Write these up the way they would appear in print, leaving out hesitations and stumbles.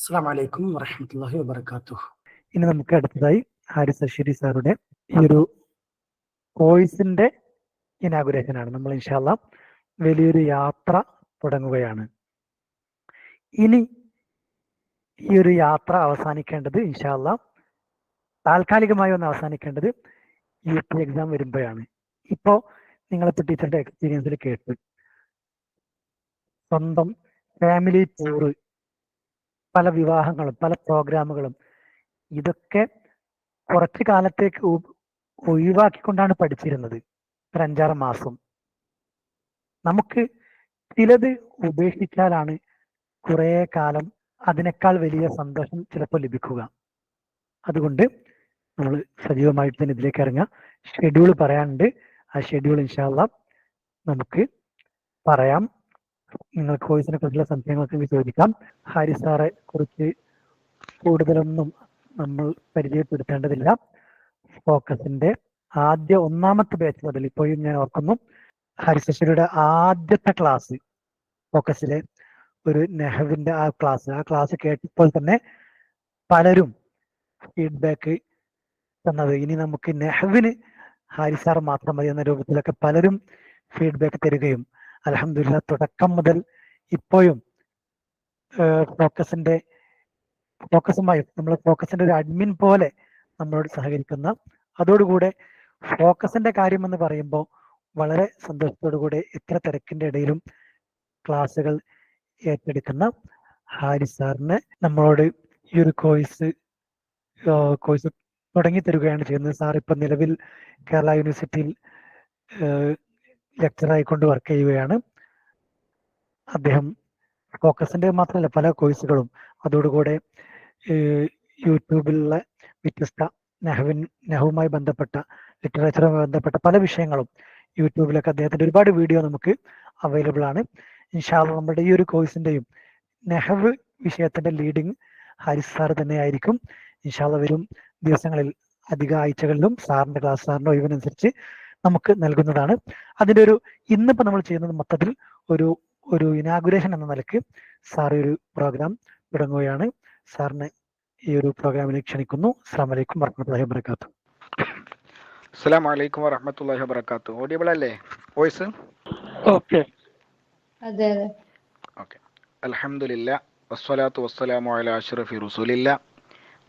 അസ്സലാമു അലൈക്കും വറഹ്മത്തുള്ളാഹി വബറകാതുഹു. ഇനി നമുക്ക് അടുത്തതായി ഹാരിസ് അശ്ശേരി സാറുടെ ഈ ഒരു കോഴ്സിന്റെ ഇനാഗുറേഷൻ ആണ്. നമ്മൾ ഇൻഷാ അല്ലാ വലിയൊരു യാത്ര തുടങ്ങുകയാണ്. ഇനി ഈ ഒരു യാത്ര അവസാനിക്കേണ്ടത് ഇൻഷാ അല്ലാ താൽക്കാലികമായി ഒന്ന് അവസാനിക്കേണ്ടത് UP എക്സാം വരുമ്പോഴാണ്. ഇപ്പോൾ നിങ്ങളിപ്പോൾ ടീച്ചറുടെ എക്സ്പീരിയൻസിൽ കേട്ട് സ്വന്തം ഫാമിലി ടൂറ്, പല വിവാഹങ്ങളും പല പ്രോഗ്രാമുകളും ഇതൊക്കെ കുറച്ചു കാലത്തേക്ക് ഒഴിവാക്കിക്കൊണ്ടാണ് പഠിച്ചിരുന്നത്. ഒരു 5-6 മാസം നമുക്ക് ചിലത് ഉപേക്ഷിച്ചാലാണ് കുറെ കാലം അതിനേക്കാൾ വലിയ സന്തോഷം ചിലപ്പോൾ ലഭിക്കുക. അതുകൊണ്ട് നമ്മൾ സജീവമായിട്ട് തന്നെ ഇതിലേക്ക് ഇറങ്ങുക. ഷെഡ്യൂൾ പറയാനുണ്ട്. ആ ഷെഡ്യൂൾ ഇൻഷാ അല്ലാ നമുക്ക് പറയാം. നിങ്ങൾക്ക് കോഴ്സിനെ കുറിച്ചുള്ള സംശയങ്ങൾക്ക് ചോദിക്കാം. ഹാരിസ് സാറെ കുറിച്ച് കൂടുതലൊന്നും നമ്മൾ പരിചയപ്പെടുത്തേണ്ടതില്ല. ഫോക്കസിന്റെ ഒന്നാമത്തെ ബാച്ച് മുതൽ ഇപ്പോഴും ഞാൻ ഓർക്കുന്നു, ഹാരിസ് അശ്ശേരിയുടെ ആദ്യത്തെ ക്ലാസ് ഫോക്കസിലെ ഒരു നെഹവിന്റെ ആ ക്ലാസ് കേട്ടപ്പോൾ തന്നെ പലരും ഫീഡ്ബാക്ക് തന്നത് ഇനി നമുക്ക് നെഹവിന് ഹാരിസ് സാർ മാത്രം മതി എന്ന രൂപത്തിലൊക്കെ പലരും ഫീഡ്ബാക്ക് തരികയും അൽഹംദുലില്ലാഹ് തുടക്കം മുതൽ ഇപ്പോഴും ഫോക്കസുമായി നമ്മൾ ഫോക്കസിന്റെ ഒരു അഡ്മിൻ പോലെ നമ്മളോട് സഹകരിക്കുന്ന, അതോടുകൂടെ ഫോക്കസിന്റെ കാര്യം എന്ന് പറയുമ്പോൾ വളരെ സന്തോഷത്തോടു കൂടെ എത്ര തിരക്കിന്റെ ഇടയിലും ക്ലാസ്സുകൾ ഏറ്റെടുക്കുന്ന ഹാരിസ് സാറിന് നമ്മളോട് ഈ ഒരു കോഴ്സ് തുടങ്ങി തരികയാണ് ചെയ്യുന്നത്. സാർ ഇപ്പം നിലവിൽ കേരള യൂണിവേഴ്സിറ്റിയിൽ ലെക്ചറായിക്കൊണ്ട് വർക്ക് ചെയ്യുകയാണ്. അദ്ദേഹം ഫോക്കസിന്റെ മാത്രമല്ല പല കോഴ്സുകളും, അതോടുകൂടെ യൂട്യൂബിലുള്ള വ്യത്യസ്ത നെഹവുമായി ബന്ധപ്പെട്ട ലിറ്ററേച്ചറുമായി ബന്ധപ്പെട്ട പല വിഷയങ്ങളും യൂട്യൂബിലൊക്കെ അദ്ദേഹത്തിന്റെ ഒരുപാട് വീഡിയോ നമുക്ക് അവൈലബിൾ ആണ്. ഇൻഷാ അല്ലാഹ് നമ്മുടെ ഈ ഒരു കോഴ്സിന്റെയും നെഹവ് വിഷയത്തിന്റെ ലീഡിങ് ഹാരിസ് സാർ തന്നെയായിരിക്കും. ഇൻഷാ അല്ലാഹ് വരും ദിവസങ്ങളിൽ അധിക ആഴ്ചകളിലും സാറിന്റെ ക്ലാസ് സാറിന്റെ ഒഴിവിനനുസരിച്ച് നമുക്ക് നൽകുന്നതാണ്. അതിന്റെ ഒരു ഇന്നിപ്പോ നമ്മൾ ചെയ്യുന്നത് മൊത്തത്തിൽ ഒരു ഇനാഗുറേഷൻ എന്ന നിലയ്ക്ക് സാർ ഒരു പ്രോഗ്രാം തുടങ്ങുകയാണ്. സാറിനെ ഈ ഒരു പ്രോഗ്രാമിലേക്ക് ക്ഷണിക്കുന്നു. അസ്സലാമു അലൈക്കും വറഹ്മത്തുള്ളാഹി വബറകാതുഹു. അസ്സലാമു അലൈക്കും വറഹ്മത്തുള്ളാഹി വബറകാതുഹു. ഓഡിയബിൾ അല്ലേ വോയിസ്? ഓക്കെ. അതെ. ഓക്കെ. അൽഹംദുലില്ലാഹ് വസ്സലാത്തു വസ്സലാമു അലാ അഷ്റഫി റസൂലില്ലാഹ്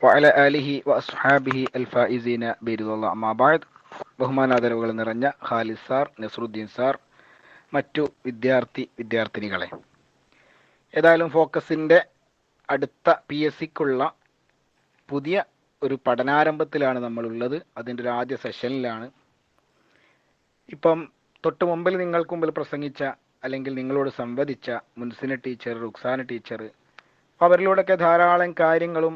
വഅലാ ആലിഹി വഅസ്ഹാബിഹി അൽഫായിസീന ബിറിദല്ലാഹ് അമ്മാ ബഅദ്. ബഹുമാനാദരവുകൾ നിറഞ്ഞ ഖാലിദ് സാർ, നസ്രുദ്ദീൻ സാർ, മറ്റു വിദ്യാർത്ഥിനികളെ, ഏതായാലും ഫോക്കസിന്റെ അടുത്ത PSCക്കുള്ള പുതിയ ഒരു പഠനാരംഭത്തിലാണ് നമ്മളുള്ളത്. അതിൻ്റെ ഒരു ആദ്യ സെഷനിലാണ്. ഇപ്പം തൊട്ട് മുമ്പിൽ നിങ്ങൾക്ക് മുമ്പിൽ പ്രസംഗിച്ച അല്ലെങ്കിൽ നിങ്ങളോട് സംവദിച്ച മുൻസിന ടീച്ചർ, റുക്സാന ടീച്ചർ, അവരിലൂടെയൊക്കെ ധാരാളം കാര്യങ്ങളും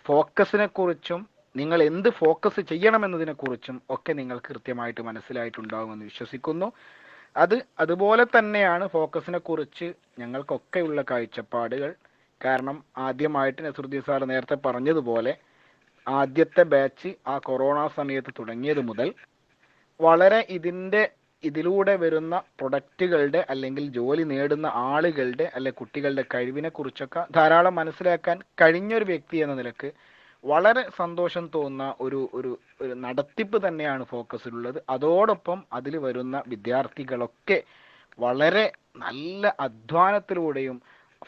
ഫോക്കസിനെ കുറിച്ചും നിങ്ങൾ എന്ത് ഫോക്കസ് ചെയ്യണമെന്നതിനെക്കുറിച്ചും ഒക്കെ നിങ്ങൾക്ക് കൃത്യമായിട്ട് മനസ്സിലായിട്ടുണ്ടാകുമെന്ന് വിശ്വസിക്കുന്നു. അതുപോലെ തന്നെയാണ് ഫോക്കസിനെ കുറിച്ച് ഞങ്ങൾക്കൊക്കെയുള്ള കാഴ്ചപ്പാടുകൾ. കാരണം ആദ്യമായിട്ട് നസ്രുദ്ദീൻ സാർ നേരത്തെ പറഞ്ഞതുപോലെ ആദ്യത്തെ ബാച്ച് ആ കൊറോണ സമയത്ത് തുടങ്ങിയത് മുതൽ വളരെ ഇതിലൂടെ വരുന്ന പ്രൊഡക്റ്റുകളുടെ അല്ലെങ്കിൽ ജോലി നേടുന്ന ആളുകളുടെ അല്ലെ കുട്ടികളുടെ കഴിവിനെ കുറിച്ചൊക്കെ ധാരാളം മനസ്സിലാക്കാൻ കഴിഞ്ഞൊരു വ്യക്തി എന്ന നിലക്ക് വളരെ സന്തോഷം തോന്നുന്ന ഒരു നടത്തിപ്പ് തന്നെയാണ് ഫോക്കസിലുള്ളത്. അതോടൊപ്പം അതിൽ വരുന്ന വിദ്യാർത്ഥികളൊക്കെ വളരെ നല്ല അധ്വാനത്തിലൂടെയും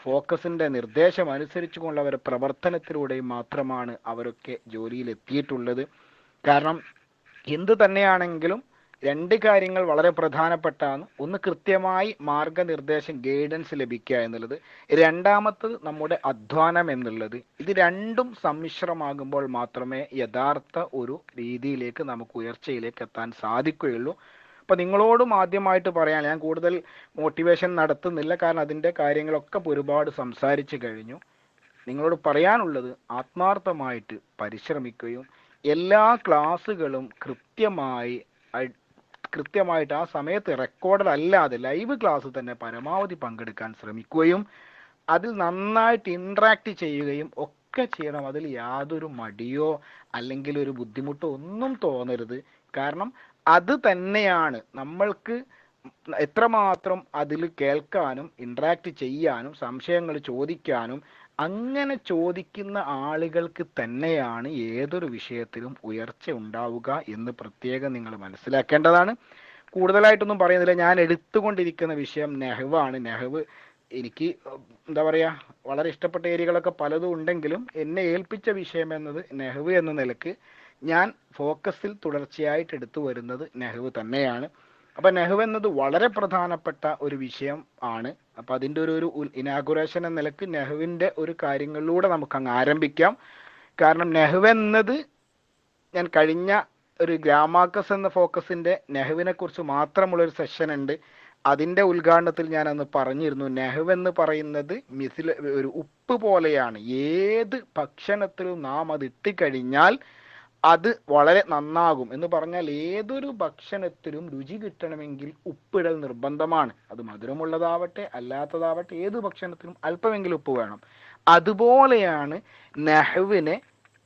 ഫോക്കസിന്റെ നിർദ്ദേശം അനുസരിച്ചുകൊണ്ടുള്ള അവരുടെ പ്രവർത്തനത്തിലൂടെയും മാത്രമാണ് അവരൊക്കെ ജോലിയിൽ എത്തിയിട്ടുള്ളത്. കാരണം എന്ത് തന്നെയാണെങ്കിലും രണ്ട് കാര്യങ്ങൾ വളരെ പ്രധാനപ്പെട്ടാണ്. ഒന്ന്, കൃത്യമായി മാർഗനിർദ്ദേശം ഗൈഡൻസ് ലഭിക്കുക എന്നുള്ളത്. രണ്ടാമത്തത് നമ്മുടെ അധ്വാനം എന്നുള്ളത്. ഇത് രണ്ടും സമ്മിശ്രമാകുമ്പോൾ മാത്രമേ യഥാർത്ഥ ഒരു രീതിയിലേക്ക് നമുക്ക് ഉയർച്ചയിലേക്ക് എത്താൻ സാധിക്കുകയുള്ളൂ. അപ്പോൾ നിങ്ങളോടും ആദ്യമായിട്ട് പറയാൻ, ഞാൻ കൂടുതൽ മോട്ടിവേഷൻ നടത്തുന്നില്ല, കാരണം അതിൻ്റെ കാര്യങ്ങളൊക്കെ ഒരുപാട് സംസാരിച്ചു കഴിഞ്ഞു. നിങ്ങളോട് പറയാനുള്ളത് ആത്മാർത്ഥമായിട്ട് പരിശ്രമിക്കുകയും എല്ലാ ക്ലാസ്സുകളും കൃത്യമായിട്ട് ആ സമയത്ത് റെക്കോർഡ് അല്ലാതെ ലൈവ് ക്ലാസ് തന്നെ പരമാവധി പങ്കെടുക്കാൻ ശ്രമിക്കുകയും അതിൽ നന്നായിട്ട് ഇൻട്രാക്ട് ചെയ്യുകയും ഒക്കെ ചെയ്യണം. അതിൽ യാതൊരു മടിയോ അല്ലെങ്കിൽ ഒരു ബുദ്ധിമുട്ടോ ഒന്നും തോന്നരുത്. കാരണം അത് തന്നെയാണ് നമ്മൾക്ക് എത്രമാത്രം അതിൽ കേൾക്കാനും ഇൻട്രാക്ട് ചെയ്യാനും സംശയങ്ങൾ ചോദിക്കാനും അങ്ങനെ ചോദിക്കുന്ന ആളുകൾക്ക് തന്നെയാണ് ഏതൊരു വിഷയത്തിലും ഉയർച്ച ഉണ്ടാവുക എന്ന് പ്രത്യേകം നിങ്ങൾ മനസ്സിലാക്കേണ്ടതാണ്. കൂടുതലായിട്ടൊന്നും പറയുന്നില്ല. ഞാൻ എടുത്തുകൊണ്ടിരിക്കുന്ന വിഷയം നെഹ്വാണ്. നെഹ്വ് എനിക്ക് എന്താ പറയുക, വളരെ ഇഷ്ടപ്പെട്ട ഏരിയകളൊക്കെ പലതും ഉണ്ടെങ്കിലും എന്നെ ഏൽപ്പിച്ച വിഷയം എന്നത് നെഹ്വ് എന്ന നിലക്ക് ഞാൻ ഫോക്കസിൽ തുടർച്ചയായിട്ട് എടുത്തു വരുന്നത് നെഹ്വ് തന്നെയാണ്. അപ്പം നെഹ്വ് എന്നത് വളരെ പ്രധാനപ്പെട്ട ഒരു വിഷയം ആണ്. അപ്പം അതിൻ്റെ ഒരു ഇനാഗുറേഷൻ എന്ന നിലക്ക് നെഹ്വിൻ്റെ ഒരു കാര്യങ്ങളിലൂടെ നമുക്ക് അങ്ങ് ആരംഭിക്കാം. കാരണം നെഹ്വ് എന്നത് ഞാൻ കഴിഞ്ഞ ഒരു ഗ്രാമാക്കസ് എന്ന ഫോക്കസിൻ്റെ നെഹ്വിനെ കുറിച്ച് മാത്രമുള്ളൊരു സെഷൻ ഉണ്ട്. അതിൻ്റെ ഉദ്ഘാടനത്തിൽ ഞാൻ അന്ന് പറഞ്ഞിരുന്നു, നെഹ്വ് എന്ന് പറയുന്നത് ഒരു ഉപ്പ് പോലെയാണ്. ഏത് ഭക്ഷണത്തിലും നാം അത് ഇട്ടുകഴിഞ്ഞാൽ അത് വളരെ നന്നാകും എന്ന് പറഞ്ഞാൽ ഏതൊരു ഭക്ഷണത്തിലും രുചി കിട്ടണമെങ്കിൽ ഉപ്പിടൽ നിർബന്ധമാണ്. അത് മധുരമുള്ളതാവട്ടെ അല്ലാത്തതാവട്ടെ ഏത് ഭക്ഷണത്തിലും അല്പമെങ്കിലും ഉപ്പ് വേണം. അതുപോലെയാണ് നെഹ്വിനെ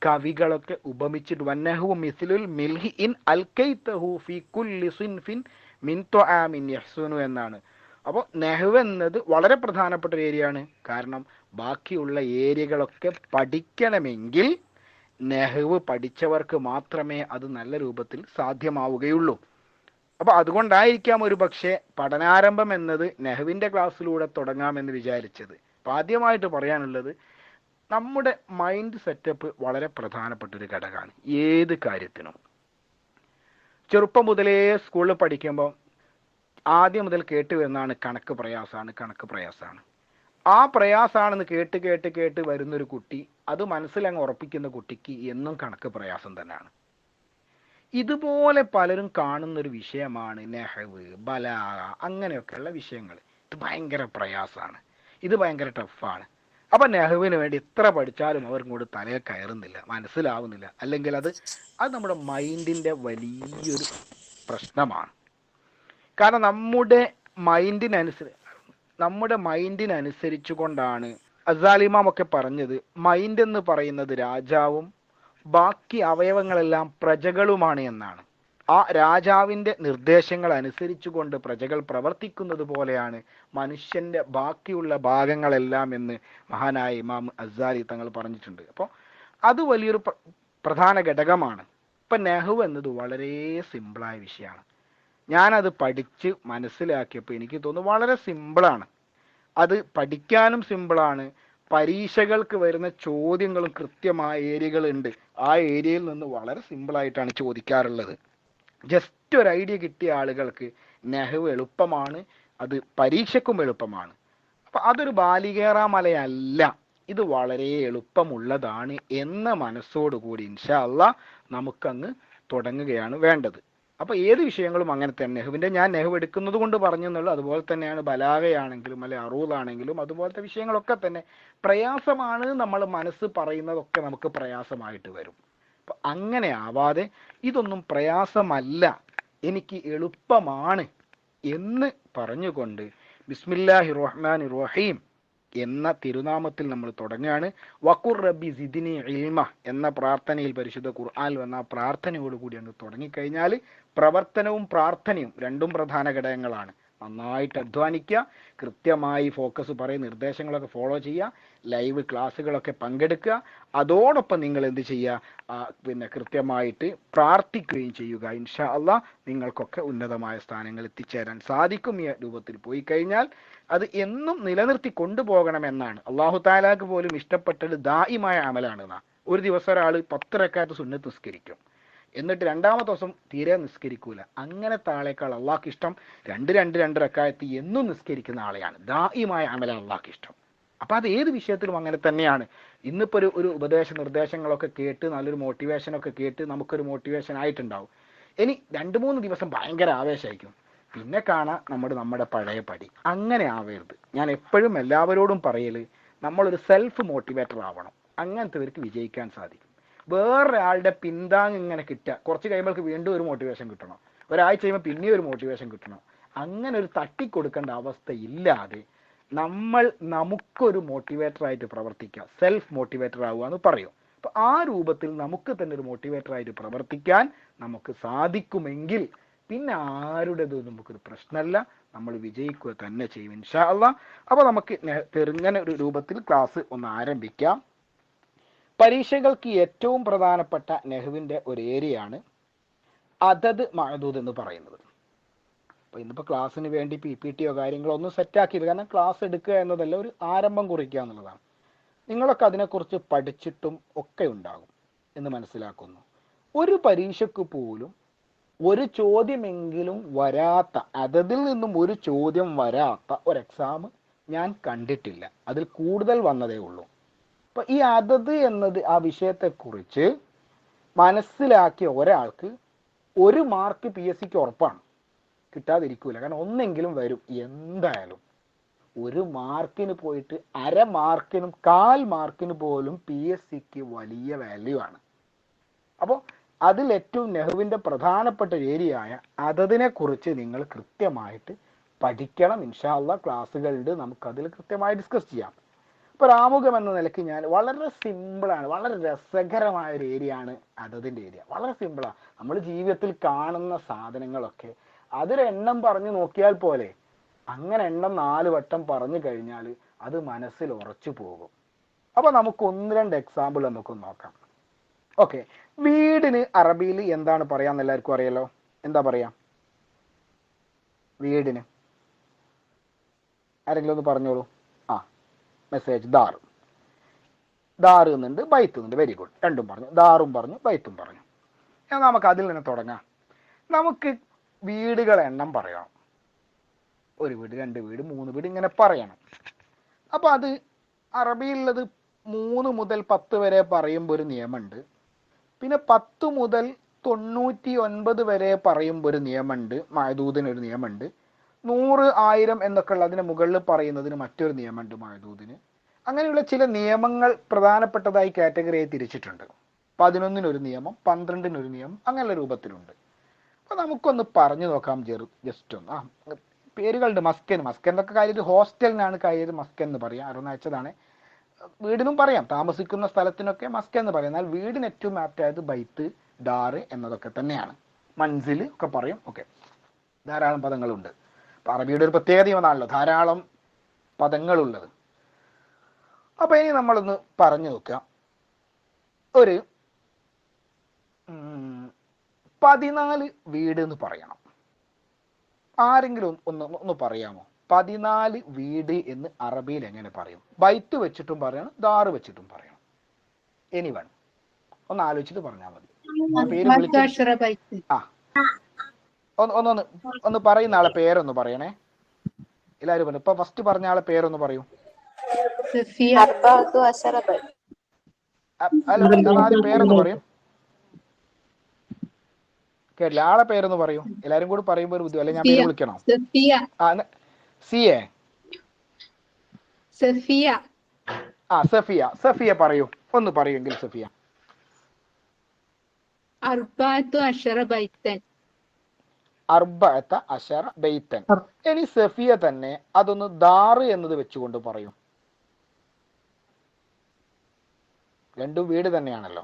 കവികളൊക്കെ ഉപമിച്ചിട്ട് വന്നഹു മിസ്ലുൽ മിൽഹി ഇൻ അൽകൈതഹു ഫീ കുല്ലി സിൻഫിൻ മിൻ തുആമിൻ യഹ്സുനു എന്നാണ്. അപ്പോൾ നെഹ്വ് എന്നത് വളരെ പ്രധാനപ്പെട്ട ഒരു ഏരിയയാണ്. കാരണം ബാക്കിയുള്ള ഏരിയകളൊക്കെ പഠിക്കണമെങ്കിൽ നെഹ്വ് പഠിച്ചവർക്ക് മാത്രമേ അത് നല്ല രൂപത്തിൽ സാധ്യമാവുകയുള്ളൂ. അപ്പോൾ അതുകൊണ്ടായിരിക്കാം ഒരു പക്ഷേ പഠനാരംഭം എന്നത് നെഹ്വിൻ്റെ ക്ലാസ്സിലൂടെ തുടങ്ങാമെന്ന് വിചാരിച്ചത്. അപ്പോൾ ആദ്യമായിട്ട് പറയാനുള്ളത്, നമ്മുടെ മൈൻഡ് സെറ്റപ്പ് വളരെ പ്രധാനപ്പെട്ട ഒരു ഘടകമാണ് ഏത് കാര്യത്തിനും. ചെറുപ്പം മുതലേ സ്കൂളിൽ പഠിക്കുമ്പോൾ ആദ്യം മുതൽ കേട്ട് വരുന്നതാണ് കണക്ക് പ്രയാസമാണ്. ആ പ്രയാസമാണെന്ന് കേട്ട് വരുന്നൊരു കുട്ടി അത് മനസ്സിലങ്ങ് ഉറപ്പിക്കുന്ന കുട്ടിക്ക് എന്നും കണക്ക് പ്രയാസം തന്നെയാണ്. ഇതുപോലെ പലരും കാണുന്നൊരു വിഷയമാണ് നെഹ്വ്, ബലാഗ, അങ്ങനെയൊക്കെയുള്ള വിഷയങ്ങൾ. ഇത് ഭയങ്കര പ്രയാസമാണ്, ഇത് ഭയങ്കര ടഫാണ്. അപ്പം നെഹ്വിന് വേണ്ടി എത്ര പഠിച്ചാലും അവർക്ക് കൂടെ തലയിൽ കയറുന്നില്ല, മനസ്സിലാവുന്നില്ല. അല്ലെങ്കിൽ അത് നമ്മുടെ മൈൻഡിൻ്റെ വലിയൊരു പ്രശ്നമാണ്. കാരണം നമ്മുടെ മൈൻഡിനനുസരിച്ചു കൊണ്ടാണ് അസാലിമാമൊക്കെ പറഞ്ഞത്, മൈൻഡ് എന്ന് പറയുന്നത് രാജാവും ബാക്കി അവയവങ്ങളെല്ലാം പ്രജകളുമാണ് എന്നാണ്. ആ രാജാവിൻ്റെ നിർദ്ദേശങ്ങൾ അനുസരിച്ചു കൊണ്ട് പ്രജകൾ പ്രവർത്തിക്കുന്നത് പോലെയാണ് മനുഷ്യൻ്റെ ബാക്കിയുള്ള ഭാഗങ്ങളെല്ലാം എന്ന് മഹാനായ ഇമാം അസാലി തങ്ങൾ പറഞ്ഞിട്ടുണ്ട്. അപ്പോൾ അത് വലിയൊരു പ്രധാന ഘടകമാണ്. ഇപ്പം നെഹ്വ് എന്നത് വളരെ സിമ്പിളായ വിഷയമാണ്. ഞാനത് പഠിച്ച് മനസ്സിലാക്കിയപ്പോൾ എനിക്ക് തോന്നുന്നു വളരെ സിമ്പിളാണ്. അത് പഠിക്കാനും സിമ്പിളാണ്. പരീക്ഷകൾക്ക് വരുന്ന ചോദ്യങ്ങളും കൃത്യമായ ഏരിയകളുണ്ട്. ആ ഏരിയയിൽ നിന്ന് വളരെ സിമ്പിളായിട്ടാണ് ചോദിക്കാറുള്ളത്. ജസ്റ്റ് ഒരു ഐഡിയ കിട്ടിയ ആളുകൾക്ക് നെഹ്വ് എളുപ്പമാണ്, അത് പരീക്ഷയ്ക്കും എളുപ്പമാണ്. അപ്പം അതൊരു ബാലികേറാമലയല്ല, ഇത് വളരെ എളുപ്പമുള്ളതാണ് എന്ന മനസ്സോടുകൂടി ഇൻഷാ അല്ലാഹ് നമുക്കങ്ങ് തുടങ്ങുകയാണ് വേണ്ടത്. അപ്പോൾ ഏത് വിഷയങ്ങളും അങ്ങനെ തന്നെ. ഞാൻ നെഹ്വ് എടുക്കുന്നത് കൊണ്ട് പറഞ്ഞു എന്നുള്ളൂ. അതുപോലെ തന്നെയാണ് ബലാഗയാണെങ്കിലും അല്ലെ അറൂദാണെങ്കിലും അതുപോലത്തെ വിഷയങ്ങളൊക്കെ തന്നെ പ്രയാസമാണ്. നമ്മൾ മനസ്സ് പറയുന്നതൊക്കെ നമുക്ക് പ്രയാസമായിട്ട് വരും. അപ്പം അങ്ങനെ ആവാതെ ഇതൊന്നും പ്രയാസമല്ല, എനിക്ക് എളുപ്പമാണ് എന്ന് പറഞ്ഞുകൊണ്ട് ബിസ്മില്ലാഹിർ റഹ്മാനിർ റഹീം എന്ന തിരുനാമത്തിൽ നമ്മൾ തുടങ്ങുകയാണ്. വഖുർ റബ്ബി സിദ്നി ഇൽമ എന്ന പ്രാർത്ഥനയിൽ പരിശുദ്ധ ഖുർആനിൽ വന്ന ആ പ്രാർത്ഥനയോടുകൂടി അങ്ങ് തുടങ്ങിക്കഴിഞ്ഞാൽ പ്രവർത്തനവും പ്രാർത്ഥനയും രണ്ടും പ്രധാന ഘടകങ്ങളാണ്. നന്നായിട്ട് അധ്വാനിക്കുക, കൃത്യമായി ഫോക്കസ് പറയുന്ന നിർദ്ദേശങ്ങളൊക്കെ ഫോളോ ചെയ്യുക, ലൈവ് ക്ലാസ്സുകളൊക്കെ പങ്കെടുക്കുക. അതോടൊപ്പം നിങ്ങൾ എന്ത് ചെയ്യുക, കൃത്യമായിട്ട് പ്രാർത്ഥിക്കുകയും ചെയ്യുക. ഇൻഷാ അല്ലാഹ് നിങ്ങൾക്കൊക്കെ ഉന്നതമായ സ്ഥാനങ്ങൾ എത്തിച്ചേരാൻ സാധിക്കും. ഈ രൂപത്തിൽ പോയി കഴിഞ്ഞാൽ അത് എന്നും നിലനിർത്തി കൊണ്ടുപോകണമെന്നാണ്. അള്ളാഹു താലാക്ക് പോലും ഇഷ്ടപ്പെട്ടത് ദായിമായ അമലാണ്. ഒരു ദിവസം ഒരാൾ 10 റക്അത്ത് സുന്നത്ത് നിസ്കരിക്കും, എന്നിട്ട് രണ്ടാമത്തെ ദിവസം തീരെ നിസ്കരിക്കൂല. അങ്ങനത്തെ ആളേക്കാൾ അള്ളാഹ്ക്ക് ഇഷ്ടം 2 റക്അത്ത് എന്നും നിസ്കരിക്കുന്ന ആളെയാണ്. ദായിമായ അമലാണ് അള്ളാഹ്ക്ക് ഇഷ്ടം. അപ്പം അത് ഏത് വിഷയത്തിലും അങ്ങനെ തന്നെയാണ്. ഇന്നിപ്പോൾ ഒരു ഉപദേശ നിർദ്ദേശങ്ങളൊക്കെ കേട്ട് നല്ലൊരു മോട്ടിവേഷനൊക്കെ കേട്ട് നമുക്കൊരു മോട്ടിവേഷൻ ആയിട്ടുണ്ടാവും. ഇനി 2-3 ദിവസം ഭയങ്കര ആവേശമായിരിക്കും, പിന്നെ കാണാം നമ്മുടെ പഴയ പടി. അങ്ങനെ ആവരുത്. ഞാൻ എപ്പോഴും എല്ലാവരോടും പറയൽ, നമ്മളൊരു സെൽഫ് മോട്ടിവേറ്റർ ആവണം. അങ്ങനത്തെവർക്ക് വിജയിക്കാൻ സാധിക്കും. വേറൊരാളുടെ പിന്താങ് ഇങ്ങനെ കിട്ടുക, കുറച്ച് കഴിയുമ്പോൾ വീണ്ടും ഒരു മോട്ടിവേഷൻ കിട്ടണം, ഒരാഴ്ച കഴിയുമ്പോൾ പിന്നെയും ഒരു മോട്ടിവേഷൻ കിട്ടണം. അങ്ങനെ ഒരു തട്ടിക്കൊടുക്കേണ്ട അവസ്ഥ ഇല്ലാതെ നമുക്കൊരു മോട്ടിവേറ്ററായിട്ട് പ്രവർത്തിക്കുക, സെൽഫ് മോട്ടിവേറ്റർ ആവുക എന്ന് പറയും. അപ്പോൾ ആ രൂപത്തിൽ നമുക്ക് തന്നെ ഒരു മോട്ടിവേറ്ററായിട്ട് പ്രവർത്തിക്കാൻ നമുക്ക് സാധിക്കുമെങ്കിൽ പിന്നെ ആരുടേത് നമുക്കൊരു പ്രശ്നമല്ല, നമ്മൾ വിജയിക്കുക തന്നെ ചെയ്യും ഇൻഷാ അല്ലാഹ്. അപ്പോൾ നമുക്ക് ചെറുങ്ങനെ ഒരു രൂപത്തിൽ ക്ലാസ് ഒന്ന് ആരംഭിക്കാം. പരീക്ഷകൾക്ക് ഏറ്റവും പ്രധാനപ്പെട്ട നെഹ്വിന്റെ ഒരു ഏരിയയാണ് അതത് മഅദൂദ് എന്ന് പറയുന്നത്. അപ്പോൾ ഇന്നിപ്പോൾ ക്ലാസ്സിന് വേണ്ടി PPTയോ കാര്യങ്ങളോ ഒന്നും സെറ്റാക്കിയില്ല, കാരണം ക്ലാസ് എടുക്കുക എന്നതല്ല, ഒരു ആരംഭം കുറിക്കുക എന്നുള്ളതാണ്. നിങ്ങളൊക്കെ അതിനെക്കുറിച്ച് പഠിച്ചിട്ടും ഒക്കെ ഉണ്ടാകും എന്ന് മനസ്സിലാക്കുന്നു. ഒരു പരീക്ഷയ്ക്ക് പോലും ഒരു ചോദ്യമെങ്കിലും വരാത്ത, അതതിൽ നിന്നും ഒരു ചോദ്യം വരാത്ത ഒരു എക്സാം ഞാൻ കണ്ടിട്ടില്ല. അതിൽ കൂടുതൽ വന്നതേ ഉള്ളൂ. അപ്പൊ ഈ അതത് എന്നത് ആ വിഷയത്തെക്കുറിച്ച് മനസ്സിലാക്കിയ ഒരാൾക്ക് 1 മാർക്ക് PSCക്ക് ഉറപ്പാണ്, കിട്ടാതിരിക്കൂല. കാരണം ഒന്നെങ്കിലും വരും എന്തായാലും. 1 മാർക്കിന് പോയിട്ട് 1/2 മാർക്കിനും 1/4 മാർക്കിന് പോലും PSCക്ക് വലിയ വാല്യൂ ആണ്. അപ്പോൾ അതിൽ ഏറ്റവും നെഹ്വിന്റെ പ്രധാനപ്പെട്ട ഏരിയയായ അതതിനെ കുറിച്ച് നിങ്ങൾ കൃത്യമായിട്ട് പഠിക്കണം. ഇൻഷാ അല്ലാഹ് ക്ലാസ്സുകളുണ്ട്, നമുക്കതിൽ കൃത്യമായി ഡിസ്കസ് ചെയ്യാം. ഇപ്പോൾ ആമുഖം എന്ന നിലയ്ക്ക് ഞാൻ വളരെ സിമ്പിളാണ്, വളരെ രസകരമായ ഒരു ഏരിയ ആണ് അതതിൻ്റെ ഏരിയ. വളരെ സിമ്പിളാണ്. നമ്മൾ ജീവിതത്തിൽ കാണുന്ന സാധനങ്ങളൊക്കെ അതൊരെണ്ണം പറഞ്ഞു നോക്കിയാൽ പോലെ, അങ്ങനെ എണ്ണം 4 വട്ടം പറഞ്ഞു കഴിഞ്ഞാൽ അത് മനസ്സിൽ ഉറച്ചു പോകും. അപ്പോൾ നമുക്ക് 1-2 എക്സാമ്പിൾ നമുക്ക് നോക്കാം. ഓക്കെ, വീടിന് അറബിയിൽ എന്താണ് പറയാന്ന് എല്ലാവർക്കും അറിയാലോ. എന്താ പറയാ വീടിന്? ആരെങ്കിലും ഒന്ന് പറഞ്ഞോളൂ. മെസ്സേജ് ദാർ എന്നുണ്ട്, ബൈത്ത് എന്നുണ്ട്. വെരി ഗുഡ്, രണ്ടും പറഞ്ഞു, ദാറും പറഞ്ഞു ബൈത്തും പറഞ്ഞു. നമുക്ക് അതിൽ നിന്ന് തുടങ്ങാം. നമുക്ക് വീടുകളെ എണ്ണം പറയണം. 1 വീട്, 2 വീട്, 3 വീട് ഇങ്ങനെ പറയണം. അപ്പൊ അത് അറബിയിലുള്ളത് 3 മുതൽ 10 വരെ പറയുമ്പോൾ ഒരു നിയമമുണ്ട്. പിന്നെ 10 മുതൽ 99 വരെ പറയുമ്പോൾ ഒരു നിയമമുണ്ട്, മഅദൂദിന് ഒരു നിയമമുണ്ട്. 100, 1000 എന്നൊക്കെ ഉള്ള അതിന് മുകളിൽ പറയുന്നതിന് മറ്റൊരു നിയമമുണ്ട് മഅദൂദിന്. അങ്ങനെയുള്ള ചില നിയമങ്ങൾ പ്രധാനപ്പെട്ടതായി കാറ്റഗറിയായി തിരിച്ചിട്ടുണ്ട്. 11 ഒരു നിയമം, 12 ഒരു നിയമം, അങ്ങനെയുള്ള രൂപത്തിലുണ്ട്. അപ്പോൾ നമുക്കൊന്ന് പറഞ്ഞു നോക്കാം. ജസ്റ്റ് ഒന്ന് പേരുകളുണ്ട്. മസ്കൻ എന്നൊക്കെ കാര്യം ഹോസ്റ്റലിനാണ് കാര്യം മസ്കൻ എന്ന് പറയാം, അറുന്ന അയച്ചതാണ്. വീടിനും പറയാം, താമസിക്കുന്ന സ്ഥലത്തിനൊക്കെ മസ്കൻ എന്ന് പറയാം. എന്നാൽ വീടിന് ഏറ്റവും ആപ്റ്റായത് ബൈത്ത്, ഡാറ് എന്നതൊക്കെ തന്നെയാണ്. മൻസിൽ ഒക്കെ പറയും. ഓക്കെ, ധാരാളം പദങ്ങളുണ്ട്. അപ്പം അറബിയുടെ ഒരു പ്രത്യേകതയാണല്ലോ ധാരാളം പദങ്ങളുള്ളത്. അപ്പോൾ ഇനി നമ്മളൊന്ന് പറഞ്ഞു നോക്കാം. ഒരു 14 വീട് എന്ന് പറയണം. ആരെങ്കിലും ഒന്ന് പറയാമോ? 14 വീട് എന്ന് അറബിയിൽ എങ്ങനെ പറയും? ബൈത്ത് വെച്ചിട്ടും പറയണം, ദാറ് വെച്ചിട്ടും പറയണം. എനിവൺ ഒന്ന് ആലോചിച്ചിട്ട് പറഞ്ഞാൽ മതി. പേര് ഒന്ന് പറയുന്ന ആളെ പേരൊന്ന് പറയണേ. എല്ലാവരും പറഞ്ഞു. ഇപ്പൊ ഫസ്റ്റ് പറഞ്ഞ ആളെ പേരൊന്ന് പറയൂ. ആദ്യം പേരൊന്ന് പറയും. കേട്ടില്ല, ആളെ പേരൊന്ന് പറയൂ. എല്ലാരും കൂടി പറയുമ്പോ ഒരു ബുദ്ധി, അല്ലെ ഞാൻ പേര് വിളിക്കണോ? സഫിയ പറയൂ, ഒന്ന് പറയൂങ്കിൽ സഫിയ. അർബഅത്തു അശറ ബൈത്തൻ. ഇനി സഫിയ തന്നെ അതൊന്ന് ദാറ് എന്നത് വെച്ചുകൊണ്ട് പറയും. രണ്ടും വീട് തന്നെയാണല്ലോ.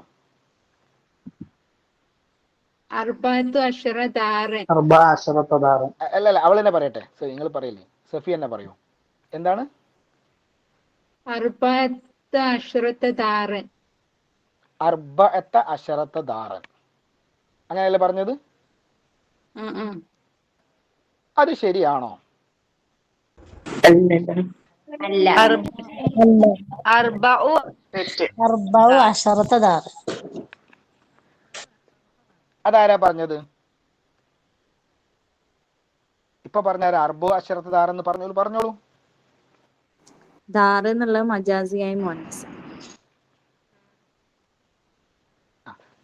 അല്ല അവൾ തന്നെ പറയട്ടെ, നിങ്ങൾ പറയില്ലേ? സഫിയ തന്നെ പറയൂ. എന്താണ്? അർബഅത്ത അശറത്ത ദാറൻ, അങ്ങനെയല്ലേ പറഞ്ഞത്? അത് ശരിയാണോ? അതാരാ പറഞ്ഞത്? ഇപ്പൊ പറഞ്ഞ അർബു അശറത്ത് ദാർ എന്ന് പറഞ്ഞോളൂ. ദാർ എന്നുള്ള മജാസിയായി മുഅന്നസ്.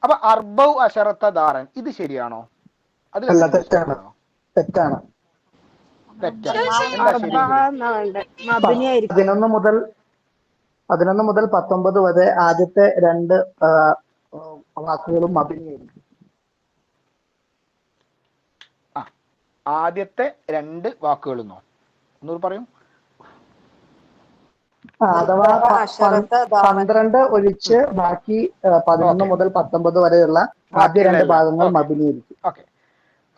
അപ്പൊ അർബൗ അശറത്ത ദാറൻ ഇത് ശരിയാണോ? തെറ്റാണ്. 11 മുതൽ 19 വരെ ആദ്യത്തെ 2 വാക്കുകളും മബനിയായിരിക്കും. ആദ്യത്തെ 2 വാക്കുകളെന്നോ ഒന്നുകൂടി പറയും. അഥവാ 12 ഒഴിച്ച് ബാക്കി 11 മുതൽ 19 വരെയുള്ള ആദ്യ 2 ഭാഗങ്ങൾ മബനിയായിരിക്കും. ഓക്കെ,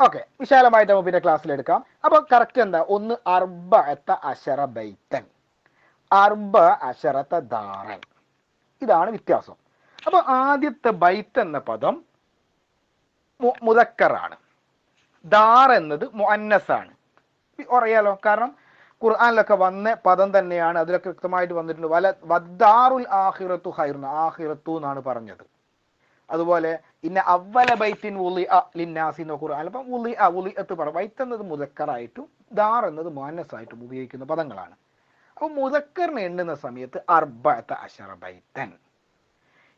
ഓക്കെ, വിശാലമായിട്ട് നമുക്ക് പിന്നെ ക്ലാസ്സിൽ എടുക്കാം. അപ്പൊ കറക്റ്റ് എന്താ? ഒന്ന് അർബഅത്ത അശറ ബൈത്തൻ, അർബ അശറത്ത ദാറൻ, ഇതാണ് വ്യത്യാസം. അപ്പൊ ആദ്യത്തെ ബൈത്ത് എന്ന പദം മുദക്കറാണ്, ദാർ എന്നത് മുഅന്നസാണ്. അറിയാലോ, കാരണം ഖുർആനിലൊക്കെ വന്ന പദം തന്നെയാണ്, അതിലൊക്കെ കൃത്യമായിട്ട് വന്നിട്ടുണ്ട്. വദ്ദാറുൽ ആഖിറത്തു ഖൈറുൻ, ആഖിറത്തു എന്നാണ് പറഞ്ഞത്. അതുപോലെ ഇന്ന അവല ബൈത്തിൻ വുളിഅ ലിന്നാസി എന്ന ഖുർആനിൽ അപ്പം വുളിഅത്ത് പറ, ബൈത്ത് എന്നത് മുദക്കറായിട്ടും ദാർ എന്നത് മുഅന്നസായിട്ടും ഉപയോഗിക്കുന്ന പദങ്ങളാണ്. അപ്പൊ മുദക്കറിനെ എണ്ണുന്ന സമയത്ത് അർബഅത അശറ ബൈത്തൻ.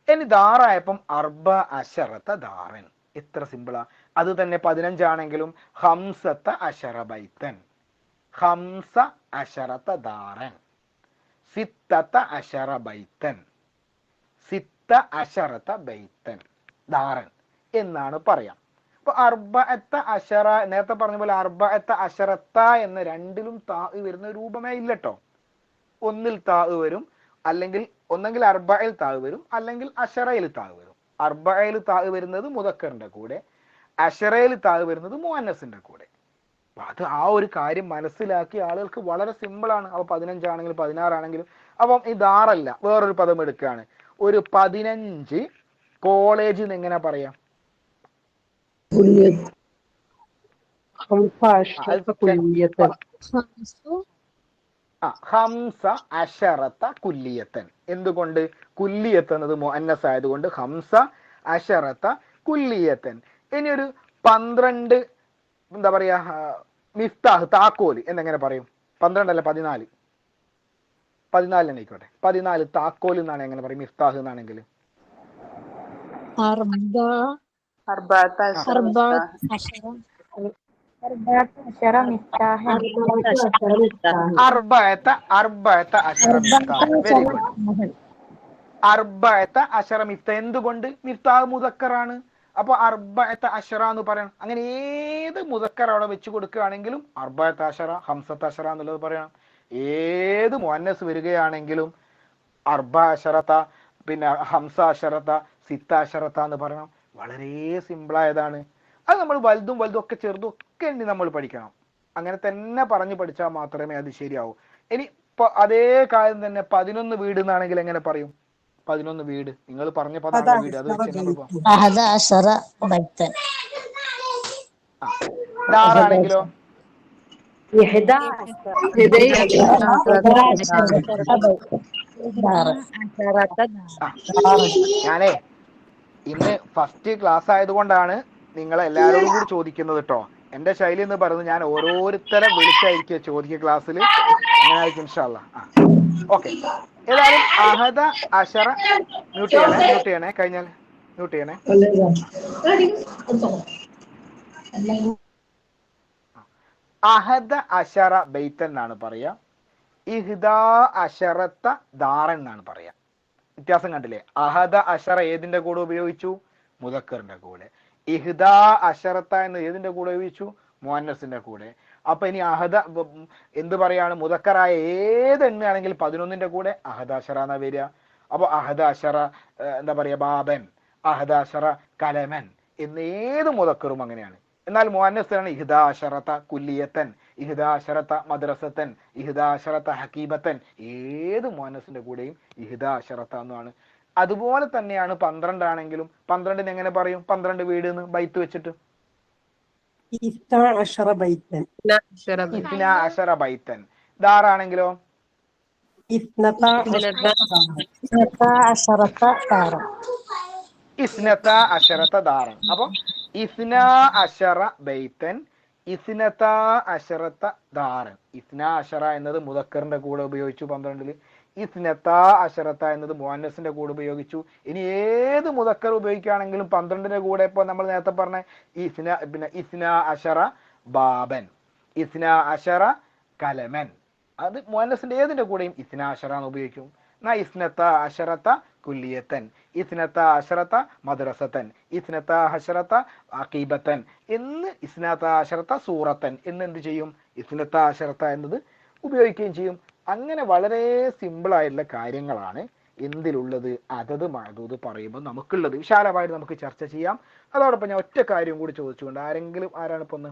ഇനി ദാറായപ്പം അർബ അശറത ദാറൻ. എത്ര സിമ്പിളാ. അത് തന്നെ 15 ആണെങ്കിലും ഹംസത്ത അശറ ബൈത്തൻ, ഹംസ അശറത ദാറൻ, സിത്തത്ത അശറ ബൈത്തൻ, സിത്ത അശറത ബൈത്തൻ ദാറൻ എന്നാണ് പറയാം. അപ്പൊ അർബഅത്ത അശറ, നേരത്തെ പറഞ്ഞ പോലെ അർബഅത്ത അശറത്ത എന്ന രണ്ടിലും താ വരുന്ന രൂപമേ ഇല്ലട്ടോ. ഒന്നിൽ താ വരും, അല്ലെങ്കിൽ ഒന്നെങ്കിൽ അർബയിൽ താ വരും, അല്ലെങ്കിൽ അശറയിൽ താ വരും. അർബയിൽ താ വരുന്നത് മുദക്കറിന്റെ കൂടെ, അശറയിൽ താ വരുന്നത് മുഅന്നസിന്റെ കൂടെ. അപ്പൊ അത് ആ ഒരു കാര്യം മനസ്സിലാക്കി ആളുകൾക്ക് വളരെ സിമ്പിളാണ്. അപ്പൊ 15 ആണെങ്കിലും 16 ആണെങ്കിലും. അപ്പം ഈ ദാറല്ല, വേറൊരു പദം എടുക്കുകയാണ്. ഒരു 15 കോളേജ് എന്ന് എങ്ങനെ പറയാം? ഹംസ അശറത്ത കുല്ലിയത്തൻ. എന്തുകൊണ്ട്? കുല്ലിയത്ത് എന്നത് മുഅന്നസ് ആയതുകൊണ്ട് ഹംസ അശറത്ത കുല്ലിയത്തൻ. ഇനി ഒരു 12 എന്താ പറയാ, മിഫ്താഹ് താക്കോല് എന്നെങ്ങനെ പറയും? 12 അല്ല 14, 14 തന്നെ ആയിക്കോട്ടെ. 14 താക്കോൽ എന്നാണ് എങ്ങനെ പറയും? മിഫ്താഹ് എന്നാണെങ്കിൽ അർബഅത അശറ മിഫ്താഹ്. Very good. അർബഅത അശറ മിഫ്താഹ്. എന്തുകൊണ്ട്? മിഫ്താഹ് മുദക്കറാണ്. അപ്പൊ അർബഅത അശറ എന്ന് പറയണം. അങ്ങനെ ഏത് മുദക്കർ അവിടെ വെച്ച് കൊടുക്കുകയാണെങ്കിലും അർബഅത അശറ, ഹംസത അശറ എന്നുള്ളത് പറയണം. ഏത് മുഅന്നസ് വരികയാണെങ്കിലും അർബ അശറത്ത, പിന്നെ ഹംസ അശറത്ത, സിത്ത അശറത്ത എന്ന് പറയണം. വളരെ സിമ്പിളായതാണ്. അത് നമ്മൾ വലുതും ഒക്കെ ചെറുതും ഒക്കെ എണ്ണി നമ്മൾ പഠിക്കണം. അങ്ങനെ തന്നെ പറഞ്ഞു പഠിച്ചാൽ മാത്രമേ അത് ശരിയാവൂ. ഇനി അതേ കാര്യം തന്നെ 11 വീട് എന്നാണെങ്കിൽ എങ്ങനെ പറയും? 11 വീട് നിങ്ങൾ പറഞ്ഞ പദാണ് വീട്. അത് വെച്ച് എങ്ങനെ പറയും? ദാറാണെങ്കിലോ? ഞാനേ ഇന്ന് ഫസ്റ്റ് ക്ലാസ് ആയതുകൊണ്ടാണ് നിങ്ങളെ എല്ലാവരോടും കൂടി ചോദിക്കുന്നത് കേട്ടോ. എന്റെ ശൈലി എന്ന് പറയുന്നത് ഞാൻ ഓരോരുത്തരെ വിളിച്ചായിരിക്കും ചോദിക്കുക ക്ലാസ്സിൽ. അങ്ങനെ ആയിരിക്കും ഇൻഷാ അല്ലാഹ്. ഓക്കെ, ഏതായാലും അഹദ അശറ മ്യൂട്ട് ചെയ്യണേ കഴിഞ്ഞാൽ മ്യൂട്ട് ചെയ്യണേ. അഹദ അശറ ബൈത്തൻ എന്നാണ് പറയാ, ഇഹ്ദാ അശറത്ത ദാറൻ എന്നാണ് പറയാ. വ്യത്യാസം കണ്ടില്ലേ? അഹദ അശറ ഏതിന്റെ കൂടെ ഉപയോഗിച്ചു? മുദക്കറിന്റെ കൂടെ. ഇഹ്ദാ അശറത്ത എന്ന് ഏതിന്റെ കൂടെ ഉപയോഗിച്ചു? മുഅന്നസിന്റെ കൂടെ. അപ്പൊ ഇനി അഹദ എന്ത് പറയാണ്? മുദക്കറായ ഏത് എണ്ണയാണെങ്കിൽ 11ന്റെ കൂടെ അഹദ അശറ എന്നാ വരിക. അപ്പൊ അഹദ അശറ എന്താ പറയാ, ബാബൻ, അഹദ അശറ കലമൻ എന്ന് ഏത് മുദക്കറും അങ്ങനെയാണ്. എന്നാൽ മുഅന്നസാണ് ഇഹ്ദാ അശറത കുല്ലിയത്തൻ, ഇഹ്ദാ അശറത മദ്രസത്തൻ, ഇഹ്ദാ അശറത ഹകീബത്തൻ. ഏത് മുഅന്നസിന്റെ കൂടെയും ഇഹ്ദാ അശറത എന്നാണ്. അതുപോലെ തന്നെയാണ് 12 ആണെങ്കിലും 12ന് എങ്ങനെ പറയും? 12 വീട് എന്ന് ബൈത്ത് വെച്ചിട്ട് ഇസ്നാ അശറ ബൈത്തൻ. ദാറാണെങ്കിലോ? ഇസ്നത അശറത ദാറൻ. അപ്പൊ ഇസ്നാ അശറ ബൈത്തൻ, ഇസ്നത അശറത ദാറൻ. ഇസ്നാ അശറ എന്നത് മുദക്കറിന്റെ കൂടെ ഉപയോഗിച്ചു 12ല്. ഇസ്നത അശറത എന്നത് മുഅന്നസിന്റെ കൂടെ ഉപയോഗിച്ചു. ഇനി ഏത് മുദക്കർ ഉപയോഗിക്കുകയാണെങ്കിലും 12ന്റെ കൂടെ ഇപ്പൊ നമ്മൾ നേരത്തെ പറഞ്ഞ ഇസ്നാ അശറ ബാബൻ, ഇസ്നാ അശറ കലമൻ, അത് മുഅന്നസിന്റെ ഏതിന്റെ കൂടെയും ഇസ്നാ അശറ എന്ന് ഉപയോഗിക്കും. ഇസ്നത അശറത കുല്ലിയത്തൻ, ഇസ്നത അശറത മദ്രസത്തൻ, ഇസ്നത അശറത അഖീബത്തൻ എന്ന്, ഇസ്നത അശറത സൂറത്തൻ എന്ന് എന്ത് ചെയ്യും? ഇസ്നത അശറത എന്നത് ഉപയോഗിക്കുകയും ചെയ്യും. അങ്ങനെ വളരെ സിമ്പിൾ ആയിട്ടുള്ള കാര്യങ്ങളാണ് എന്തിലുള്ളത് അതത് മഅദൂദ് പറയുമ്പോൾ നമുക്കുള്ളത് വിശാലമായിട്ട് നമുക്ക് ചർച്ച ചെയ്യാം. അതോടൊപ്പം ഞാൻ ഒറ്റ കാര്യം കൂടി ചോദിച്ചുകൊണ്ട് ആരാണ് ഇപ്പൊ ഒന്ന്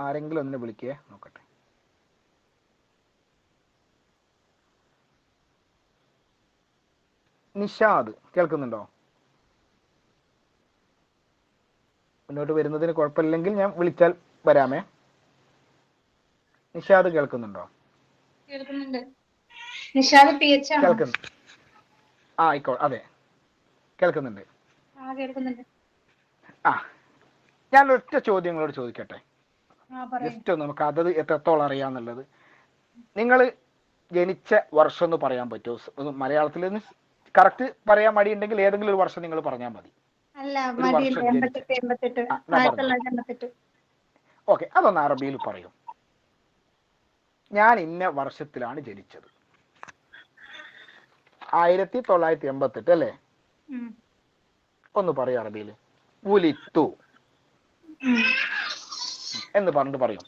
ആരെങ്കിലും ഒന്ന് വിളിക്കേ നോക്കട്ടെ. നിഷാദ് കേൾക്കുന്നുണ്ടോ? മുന്നോട്ട് വരുന്നതിന് കുഴപ്പമില്ലെങ്കിൽ ഞാൻ വിളിച്ചാൽ വരാമേ. നിഷാദ് കേൾക്കുന്നുണ്ടോ? കേൾക്കുന്നുണ്ട്. നിഷാദ് PH ആണോ? കേൾക്കുന്നു. ആയിക്കോട്ടെ, അതെ കേൾക്കുന്നുണ്ട്. കേൾക്കുന്നുണ്ട്. ഞാൻ ഒറ്റ ചോദ്യങ്ങളോട് ചോദിക്കട്ടെ, ജസ്റ്റ് ഒന്ന് നമുക്ക് അതത് എത്രത്തോളം അറിയാന്നുള്ളത്. നിങ്ങൾ ജനിച്ച വർഷം ഒന്ന് പറയാൻ പറ്റുമോ? മലയാളത്തിൽ നിന്ന് കറക്റ്റ് പറയാൻ മടിയുണ്ടെങ്കിൽ ഏതെങ്കിലും ഒരു വർഷം നിങ്ങൾ പറഞ്ഞാൽ മതി. ഓക്കെ, അതൊന്ന് അറബിയിൽ പറയൂ. ഞാൻ ഇന്ന വർഷത്തിലാണ് ജനിച്ചത്. 1988 അല്ലേ? ഒന്ന് പറയൂ അറബിയിൽ. വുലിത്തു എന്ന് പറഞ്ഞിട്ട് പറയും.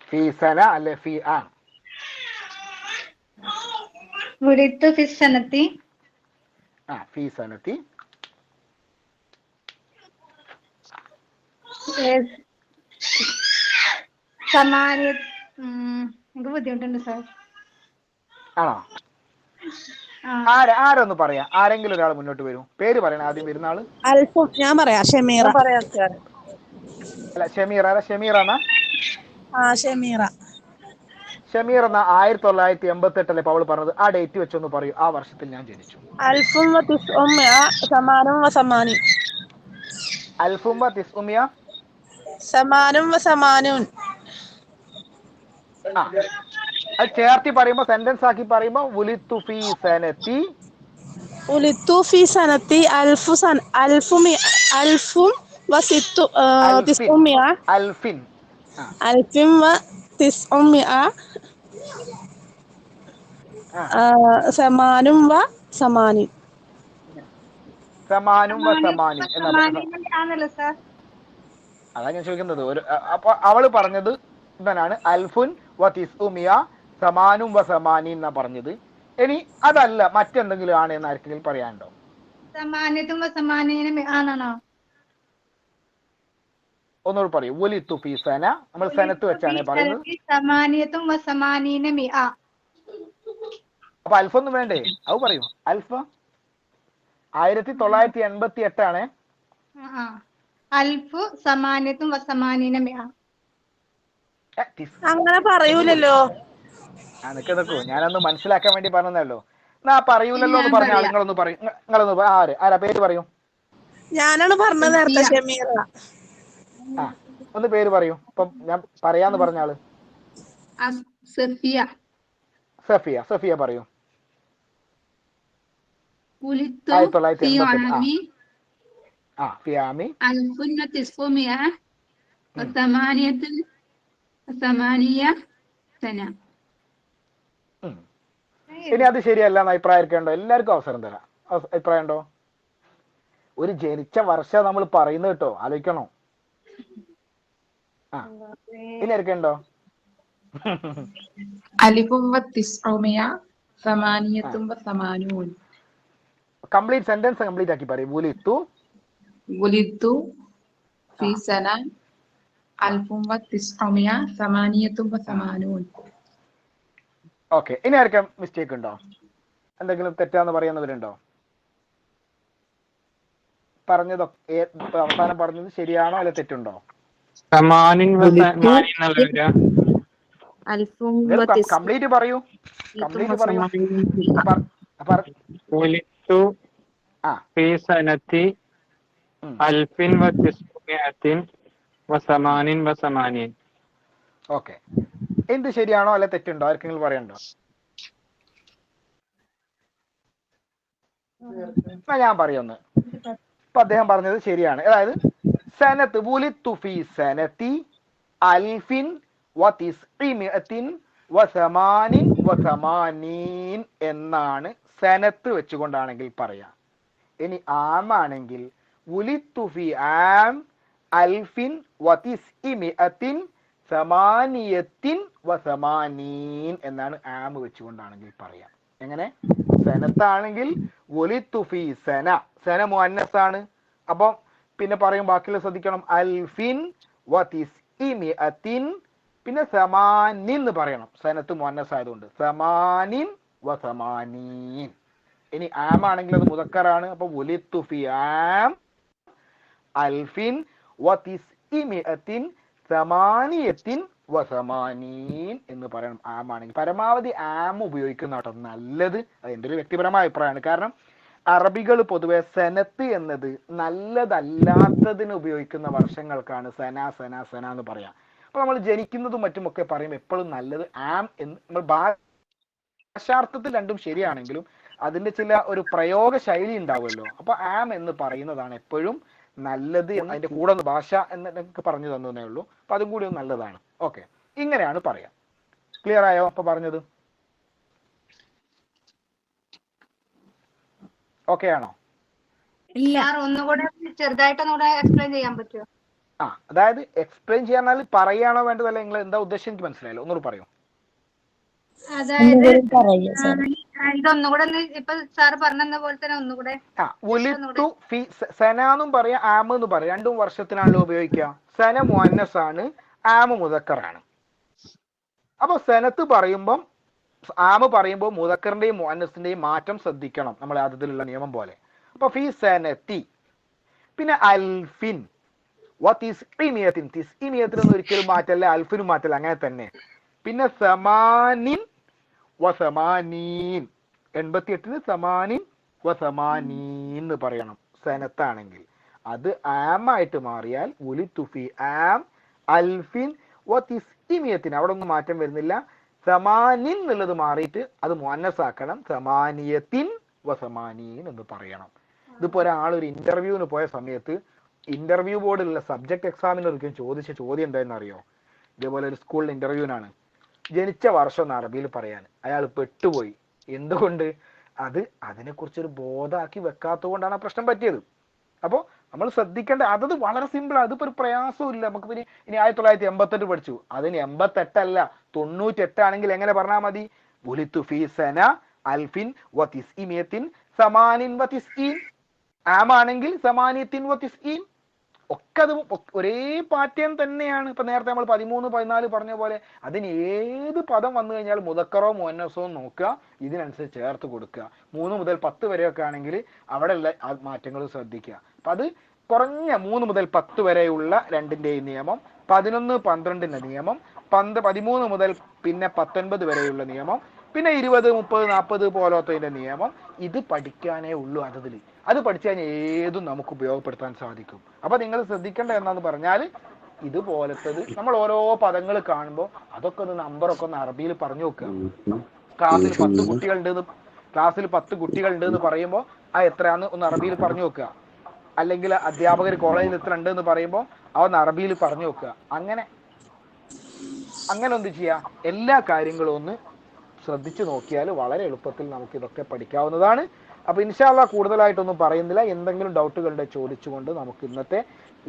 ഫീസന അല്ലെ ഫീ ആ? വുലിത്തു ഫിസ്സനത്തി. ഫീസനത്തി എനിക്ക് ബുദ്ധിമുട്ടുണ്ട് സാർ. ആണോ? ആരൊന്ന് പറയാ, ആരെങ്കിലും ഒരാൾ മുന്നോട്ട് വരും. പേര് പറയണേ ആദ്യം വരുന്ന ആള്. അൽഫും. ഞാൻ പറയാം, ഷമീറ. അല്ല, ഷമീറ. ഷമീറ ഷമീറ. ഷമീർ എന്ന 1988 അല്ലേ അവള് പറഞ്ഞത്? ആ ഡേറ്റ് വെച്ചൊന്ന് പറയൂ, ആ വർഷത്തിൽ ഞാൻ ജനിച്ചു. അൽഫും സമാനും വസമാനി. അൽഫും തിസ്ഉമിയ സമാനും വസമാനൂൻ. അത് ചേർത്തി പറയുമ്പോ, സെന്റൻസ് ആക്കി പറയുമ്പോ വുലിത്തു ഫീ സനത്തി. വുലിത്തു ഫീ സനത്തി അൽഫും വസിത്തു തിസ്ഉമിയ. അൽഫിൻ വ തിസ്ഉമിയ സമാനും വ സമാനി. സമാനും വ സമാനി അതാ ഞാൻ ചോദിക്കുന്നത്. അപ്പൊ അവള് പറഞ്ഞത് ഇവനാണ് അൽഫുൻ വ തിസ്ഉമിയ സമാനും വ സമാനി എന്നാ പറഞ്ഞത്. ഇനി അതല്ല മറ്റെന്തെങ്കിലും ആണ് എന്ന് ആർക്കെങ്കിലും പറയാനുണ്ടോ? ഒന്നുകൂടി പറയൂ. വുലിത്തു ഫീ സന, നമ്മൾ സനത്ത് വെച്ചാണ് പറയുന്നത്. അപ്പൊ അൽഫൊന്നും വേണ്ടേ? അത് പറയൂ. അൽഫ 1988 ആണ്. അങ്ങനെ പറയൂലല്ലോ. നിക്കൂ, ഞാനൊന്ന് മനസ്സിലാക്കാൻ വേണ്ടി പറഞ്ഞല്ലോ. എന്നാ പറയൂലല്ലോ എന്ന് പറഞ്ഞ ആളുകളൊന്ന് പറയും. നിങ്ങളൊന്ന് ആരാ പേര് പറയൂ. ഞാനാണ് പറഞ്ഞത് നേരത്തെ, ഷമീറ. ഒന്ന് പേര് പറയൂ. ഇപ്പം ഞാൻ പറയാന്ന് പറഞ്ഞ ആള്. സഫിയ പറയൂ. 1988. ഫിയാമി ഇനി അത് ശരിയല്ല എന്ന് അഭിപ്രായം ഉണ്ടോ? എല്ലാവർക്കും അവസരം തരാം. അഭിപ്രായം ഉണ്ടോ? ഒരു ജനിച്ച വർഷം നമ്മൾ പറയുന്നത് കേട്ടോ, ആലോചിക്കണോ? ഇനി ആർക്കുണ്ടോ? കംപ്ലീറ്റ് സെന്റൻസ് കംപ്ലീറ്റ് ആക്കി പറയും. വുലിത്തു ഫീ സന അൽഫും വ തിസ്ഉമിയ സമാനിയത്തും വ സമാനൂൻ. ഓക്കെ, ഇനി ആർക്കും മിസ്റ്റേക്ക് ഉണ്ടോ? എന്തെങ്കിലും തെറ്റാന്ന് പറയുന്നവരുണ്ടോ? പറഞ്ഞതൊക്കെ അവസാനം പറഞ്ഞത് ശരിയാണോ അല്ലെ തെറ്റുണ്ടോ? കംപ്ലീറ്റ് പറയൂ. ഓക്കെ, എന്ത് ശരിയാണോ അല്ലെ തെറ്റുണ്ടോ? ആർക്കെങ്കിലും പറയണ്ടോ? ഞാൻ പറയുന്നു. ഇപ്പൊ അദ്ദേഹം പറഞ്ഞത് ശരിയാണ്. അതായത് സനത്ത് വുലിത്തു ഫീ സനത്തി അൽഫിൻ വ തിസ്ഇമിഅത്തിൻ വ സമാനിൻ വ സമാനീൻ എന്നാണ് സനത്ത് വെച്ചുകൊണ്ടാണെങ്കിൽ പറയാം. ഇനി ആമാണെങ്കിൽ വുലിത്തു ഫീ ആം അൽഫിൻ വ തിസ്ഇമിഅത്തിൻ സമാനിയത്തിൻ വസമാനീൻ എന്നാണ് ആം വെച്ചുകൊണ്ടാണെങ്കിൽ പറയാം. എങ്ങനെ? സനത്താണെങ്കിൽ ഒലിത്തു ഫി സന, സന മുഅന്നസാണ്. അപ്പം പിന്നെ പറയും ബാക്കിയുള്ള ശ്രദ്ധിക്കണം. അൽഫിൻ വതിസ്ഇമിഅത്തിൻ, പിന്നെ സമാനിൻ എന്ന് പറയണം. സനത്ത് മുഅന്നസ് ആയതുകൊണ്ട് സമാനിൻ വസമാനീൻ. ഇനി ആം ആണെങ്കിൽ അത് മുദക്കറാണ്. അപ്പൊ ഒലിത്തു ഫി ആം അൽഫിൻ വതിസ്ഇമിഅത്തിൻ സമാനിയത്തിൻ വസമാനീൻ എന്ന് പറയണം ആം ആണെങ്കിൽ. പരമാവധി ആം ഉപയോഗിക്കുന്ന കേട്ടോ നല്ലത്. അത് എൻ്റെ ഒരു വ്യക്തിപരമായ അഭിപ്രായമാണ്. കാരണം അറബികൾ പൊതുവെ സനത്ത് എന്നത് നല്ലതല്ലാത്തതിന് ഉപയോഗിക്കുന്ന വർഷങ്ങൾക്കാണ് സന സന സന എന്ന് പറയാം. അപ്പൊ നമ്മൾ ജനിക്കുന്നതും മറ്റുമൊക്കെ പറയും എപ്പോഴും നല്ലത് ആം എന്ന്. നമ്മൾ ഭാഷാർത്ഥത്തിൽ രണ്ടും ശരിയാണെങ്കിലും അതിന്റെ ചില ഒരു പ്രയോഗ ശൈലി ഉണ്ടാവുമല്ലോ. അപ്പൊ ആം എന്ന് പറയുന്നതാണ് എപ്പോഴും നല്ലത് എന്ന്. അതിന്റെ കൂടെ ഒന്ന് ഭാഷ എന്നൊക്കെ പറഞ്ഞു തന്നേ ഉള്ളൂ. അപ്പൊ അതും കൂടി നല്ലതാണ്. ഓക്കെ, ഇങ്ങനെയാണ് പറയാം. ക്ലിയർ ആയോ അപ്പൊ പറഞ്ഞത്? ഓക്കെ ആണോ? സാർ ഒന്നുകൂടെ ചെറുതായിട്ടൊന്നുകൂടെ എക്സ്പ്ലെയിൻ ചെയ്യാൻ പറ്റുമോ? അതായത് എക്സ്പ്ലെയിൻ ചെയ്യാൻ പറയാണോ വേണ്ടതല്ല, നിങ്ങൾ എന്താ ഉദ്ദേശം എനിക്ക് മനസ്സിലായല്ലോ. ഒന്നുകൂടി പറയൂ. അതായത് ഇതൊന്നുകൂടെ ഇപ്പൊ സാർ പറഞ്ഞ പോലെ തന്നെ ഒന്നുകൂടെ. ഒലിത്തു ഫി സന എന്നും പറയാം ആം എന്ന് പറയാം. രണ്ടും വർഷത്തിനാണല്ലോ ഉപയോഗിക്കുക. സന മുഅന്നസ് ആണ്, ആം മുദക്കറാണ്. അപ്പൊ സനത്ത് പറയുമ്പം ആം പറയുമ്പോൾ മുദക്കറിന്റെയും മുഅന്നസിന്റെയും മാറ്റം ശ്രദ്ധിക്കണം, നമ്മളെ അതിലുള്ള നിയമം പോലെ. അപ്പൊ ഫി സനത്തി, പിന്നെ അൽഫിൻ വതിസ്ഇമിയത്തിൻ, തിസ്ഇമിയത്തിനൊന്നും ഒരിക്കലും മാറ്റല്ല, അൽഫിനും മാറ്റല്ല, അങ്ങനെ തന്നെ. പിന്നെ സമാനിൻ വസമാനീൻ, 88 സമാനിൻ വസമാനീൻ എന്ന് പറയണം സനത്താണെങ്കിൽ. അത് ആം ആയിട്ട് മാറിയാൽ ഉലിത്തു ഫി ആം അൽഫിൻ വതിസ്ഇമിയത്തിൻ, അവിടെ ഒന്നും മാറ്റം വരുന്നില്ല. സമാനിൻ എന്നുള്ളത് മാറിയിട്ട് അത് മുഅന്നസാക്കണം, സമാനിയത്തിൻ വസമാനീൻ എന്ന് പറയണം. ഇതിപ്പോ ഒരാളൊരു ഇന്റർവ്യൂവിന് പോയ സമയത്ത് ഇന്റർവ്യൂ ബോർഡിലുള്ള സബ്ജക്ട് എക്സാമിന് ഒരിക്കലും ചോദിച്ച ചോദ്യം എന്താണെന്ന് അറിയോ? ഇതേപോലെ ഒരു സ്കൂളിൽ ഇന്റർവ്യൂവിനാണ്. ജനിച്ച വർഷം എന്ന് അറബിയിൽ പറയാൻ അയാൾ പെട്ടുപോയി. എന്തുകൊണ്ട്? അത് അതിനെക്കുറിച്ചൊരു ബോധമാക്കി വെക്കാത്തത് കൊണ്ടാണ് ആ പ്രശ്നം പറ്റിയത്. അപ്പോൾ നമ്മൾ ശ്രദ്ധിക്കേണ്ട അതത് വളരെ സിമ്പിളാണ്. അതിപ്പോ ഒരു പ്രയാസവും ഇല്ല. നമുക്ക് പിന്നെ ഇനി 1988 പഠിച്ചു, അതിന് 88 അല്ല 98 ആണെങ്കിൽ എങ്ങനെ പറഞ്ഞാൽ മതി? ഉലിത്തു ഫീ സന അൽഫിൻ വതിസ്ഇമിയത്തിൻ സമാനിൻ വതിസ്ഈൻ. ആമാണെങ്കിൽ സമാനിയത്തിൻ വതിസ്ഈൻ. ഒക്കെ അത് ഒരേ പാറ്റേൺ തന്നെയാണ്. ഇപ്പൊ നേരത്തെ നമ്മൾ 13, 14 പറഞ്ഞ പോലെ അതിന് ഏത് പദം വന്നു കഴിഞ്ഞാൽ മുദക്കറോ മുഅന്നസോ നോക്കുക, ഇതിനനുസരിച്ച് ചേർത്ത് കൊടുക്കുക. 3 മുതൽ 10 വരെയൊക്കെ ആണെങ്കിൽ അവിടെ ഉള്ള മാറ്റങ്ങൾ ശ്രദ്ധിക്കുക. അപ്പൊ അത് കുറഞ്ഞ 3 മുതൽ 10 വരെയുള്ള രണ്ടിന്റെയും നിയമം, 11, 12ന്റെ നിയമം, 13 മുതൽ പിന്നെ 19 വരെയുള്ള നിയമം, പിന്നെ 20, 30, 40 പോലത്തതിന്റെ നിയമം. ഇത് പഠിക്കാനേ ഉള്ളൂ അതിൽ. അത് പഠിച്ചാൽ ഏതും നമുക്ക് ഉപയോഗപ്പെടുത്താൻ സാധിക്കും. അപ്പൊ നിങ്ങൾ ശ്രദ്ധിക്കേണ്ട എന്നാന്ന് പറഞ്ഞാൽ ഇതുപോലത്തത് നമ്മൾ ഓരോ പദങ്ങൾ കാണുമ്പോൾ അതൊക്കെ ഒന്ന് നമ്പറൊക്കെ ഒന്ന് അറബിയിൽ പറഞ്ഞു നോക്കുക. ക്ലാസ്സിൽ 10 കുട്ടികളുണ്ട് എന്ന് പറയുമ്പോൾ ആ എത്രയാന്ന് ഒന്ന് അറബിയിൽ പറഞ്ഞു നോക്കുക. അല്ലെങ്കിൽ അധ്യാപകർ കോളേജിൽ എത്ര ഉണ്ട് എന്ന് പറയുമ്പോൾ അതൊന്ന് അറബിയിൽ പറഞ്ഞു നോക്കുക. അങ്ങനെ ഒന്ന് ചെയ്യുക. എല്ലാ കാര്യങ്ങളും ഒന്ന് ശ്രദ്ധിച്ചു നോക്കിയാൽ വളരെ എളുപ്പത്തിൽ നമുക്ക് ഇതൊക്കെ പഠിക്കാവുന്നതാണ്. അപ്പൊ ഇൻഷാ അല്ലാഹ് കൂടുതലായിട്ടൊന്നും പറയുന്നില്ല. എന്തെങ്കിലും ഡൗട്ടുകളുടെ ചോദിച്ചുകൊണ്ട് നമുക്ക് ഇന്നത്തെ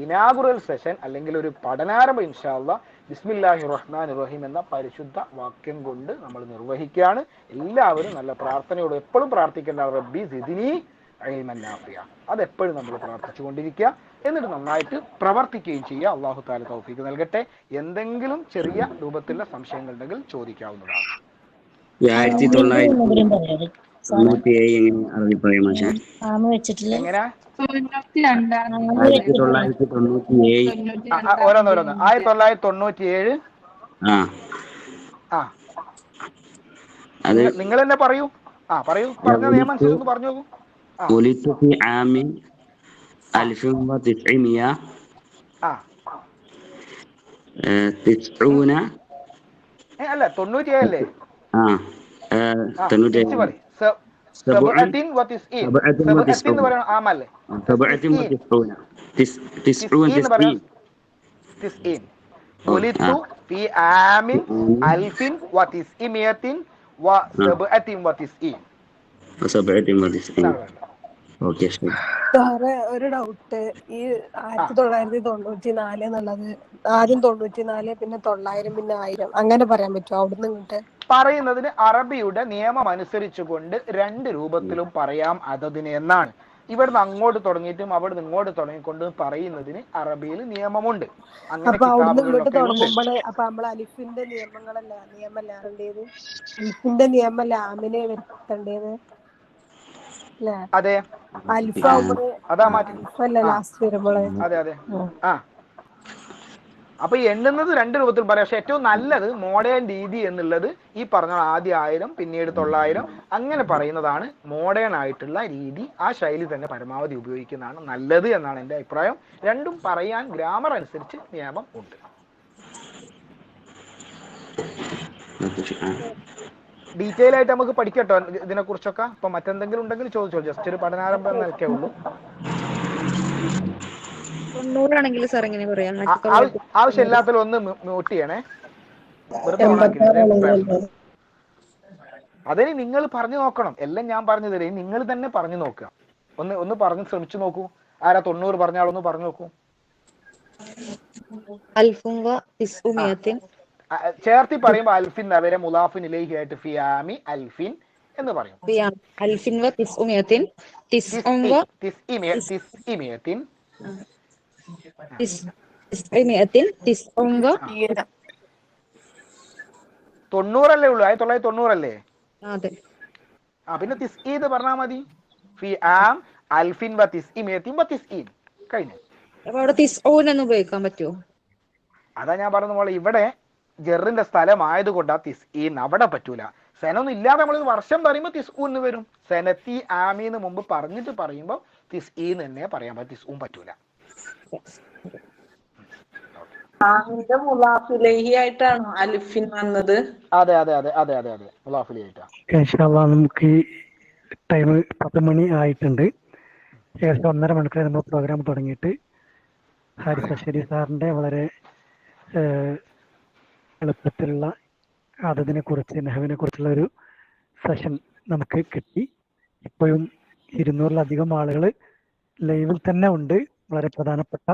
ഇനാഗുറൽ സെഷൻ അല്ലെങ്കിൽ ഒരു പഠനാരംഭം ഇൻഷാ അല്ലാഹ് ബിസ്മില്ലാഹിർ റഹ്മാനിർ റഹീം എന്ന പരിശുദ്ധ വാക്യം കൊണ്ട് നമ്മൾ നിർവഹിക്കുകയാണ്. എല്ലാവരും നല്ല പ്രാർത്ഥനയോട് എപ്പോഴും പ്രാർത്ഥിക്കേണ്ട റബ്ബി സിദ്നി ഇൽമൻ നാഫിയ, അതെപ്പോഴും നമ്മൾ പ്രാർത്ഥിച്ചുകൊണ്ടിരിക്കുക. എന്നിട്ട് നന്നായിട്ട് പ്രവർത്തിക്കുകയും ചെയ്യുക. അല്ലാഹു തആല തൗഫീഖ് നൽകട്ടെ. എന്തെങ്കിലും ചെറിയ രൂപത്തിലുള്ള സംശയങ്ങളുണ്ടെങ്കിൽ ചോദിക്കാവുന്നതാണ്. 1997 അറബി പറയാം മാഷേ. എങ്ങനെയാ? 1997 ഓരോന്നോരോന്ന്. 1997 അത് നിങ്ങൾ തന്നെ പറയൂ. പറയൂ, പറഞ്ഞ നിയമം അനുസരിച്ച് പറഞ്ഞു നോക്കൂ. ولدت في عام 1900 90 അല്ല 97 അല്ലേ? 97 سبعة وتسعين പറയണം ആമല്ലേ? 90 ولدت في عام 1997 ഓക്കെ ശരി. സാറേ ഒരു ഡൗട്ട്. ഈ 1994 എന്നുള്ളത് ആദ്യം 94 പിന്നെ 900 പിന്നെ 1000 അങ്ങനെ പറയാൻ പറ്റുമോ അവിടുന്ന് ഇങ്ങോട്ട്? പറയുന്നതിന് അറബിയുടെ നിയമം അനുസരിച്ചുകൊണ്ട് 2 രൂപത്തിലും പറയാം അതതിന് എന്നാണ്. ഇവിടുന്ന് അങ്ങോട്ട് തുടങ്ങിയിട്ടും അവിടുന്ന് ഇങ്ങോട്ട് തുടങ്ങിക്കൊണ്ട് പറയുന്നതിന് അറബിയിൽ നിയമമുണ്ട്. അങ്ങനെ അപ്പൊ അവിടുന്ന് ഇങ്ങോട്ട് കിതാബുകളിലൊക്കെ ഉണ്ട്. തുടങ്ങുമ്പോൾ അപ്പൊ നമ്മൾ അലിഫിന്റെ നിയമല്ല അറിയേണ്ടത്, അലിഫിന്റെ നിയമല്ല ആമിനെ വരുത്തേണ്ടത് അല്ലേ? അതെ, അലിഫാവുമ്പോൾ അതാ മാറ്റി. അലിഫല്ല ലാസ്റ്റ് വരുമ്പോള്. അതെ അതെ. അപ്പൊ എണ്ണുന്നത് 2 രൂപത്തിൽ പറയാം. പക്ഷെ ഏറ്റവും നല്ലത് മോഡേൺ രീതി എന്നുള്ളത് ഈ പറഞ്ഞ ആദ്യം 1000 പിന്നീട് 900 അങ്ങനെ പറയുന്നതാണ് മോഡേൺ ആയിട്ടുള്ള രീതി. ആ ശൈലി തന്നെ പരമാവധി ഉപയോഗിക്കുന്നതാണ് നല്ലത് എന്നാണ് എൻ്റെ അഭിപ്രായം. രണ്ടും പറയാൻ ഗ്രാമർ അനുസരിച്ച് നിയമം ഉണ്ട്. ഡീറ്റെയിൽ ആയിട്ട് നമുക്ക് പഠിക്കട്ടോ ഇതിനെ കുറിച്ചൊക്കെ. ഇപ്പൊ മറ്റെന്തെങ്കിലും ഉണ്ടെങ്കിൽ ചോദിച്ചോ. ജസ്റ്റ് ഒരു പഠനാരംഭം നിൽക്കേ ഉള്ളൂ. 90 ആണെങ്കിൽ സാർ എങ്ങനെ പറയാം? ആവശ്യമില്ലാത്തതിൽ ഒന്ന് മ്യൂട്ട് ചെയ്യണേ. അതിന് നിങ്ങൾ പറഞ്ഞു നോക്കണം. എല്ലാം ഞാൻ പറഞ്ഞു തരും, നിങ്ങൾ തന്നെ പറഞ്ഞു നോക്കുക. ഒന്ന് പറഞ്ഞ് ശ്രമിച്ചു നോക്കൂ. ആരാ 90 പറഞ്ഞാളൊന്ന് പറഞ്ഞു നോക്കൂ. ചേർത്തി പറയുമ്പോ അൽഫിൻ അവരെ മുലാഫിൻ ഇലൈഹി ആയിട്ട് ഫിയാമി അൽഫിൻ എന്ന് പറയും. അൽഫിൻ വ തിസ്ഉമിയത്തിൻ തിസ്ഇമിയത്തിൻ 90 അല്ലേ ഉള്ളൂ. 1990 അല്ലേ? പിന്നെ തിസ്ഈദ് പറഞ്ഞാൽ മതി. ഫിആം അൽഫിൻ വ തിസ്ഇമിയത്തിൻ വ തിസ്ഈൻ കഴിഞ്ഞു. ഉപയോഗിക്കാൻ പറ്റുമോ? അതാ ഞാൻ പറഞ്ഞ പോലെ ഇവിടെ ജെറിന്റെ സ്ഥലമായതുകൊണ്ട് ആ തിസ്ഈൻ അവിടെ പറ്റൂല. സെനൊന്നും ഇല്ലാതെ നമ്മൾ വർഷം പറയുമ്പോൾ തിസ്ഊന്ന് വരും. സെനത്തി ആമിന്ന് മുമ്പ് പറഞ്ഞിട്ട് പറയുമ്പോൾ തിസ്ഈൻ തന്നെ പറയാൻ പറ്റും, തിസ്ഊൻ പറ്റൂല. ആയിട്ടാണോ അലിഫിൻ വന്നത്? അതെ അതെ അതെ അതെ അതെ അതെ മുലാഫിലി ആയിട്ടാ. നമുക്ക് ടൈം 10 മണി ആയിട്ടുണ്ട്. ഏകദേശം 1.5 മണിക്കൂർ നമ്മൾ പ്രോഗ്രാം തുടങ്ങിയിട്ട്. ഹാരിസ് അശ്ശേരി സാറിന്റെ വളരെ എളുപ്പത്തിലുള്ള അതതിനെ കുറിച്ച് നെഹവിനെ കുറിച്ചുള്ള ഒരു സെഷൻ നമുക്ക് കിട്ടി. ഇപ്പോഴും 200-ലധികം ആളുകൾ ലൈവിൽ തന്നെ ഉണ്ട്. വളരെ പ്രധാനപ്പെട്ട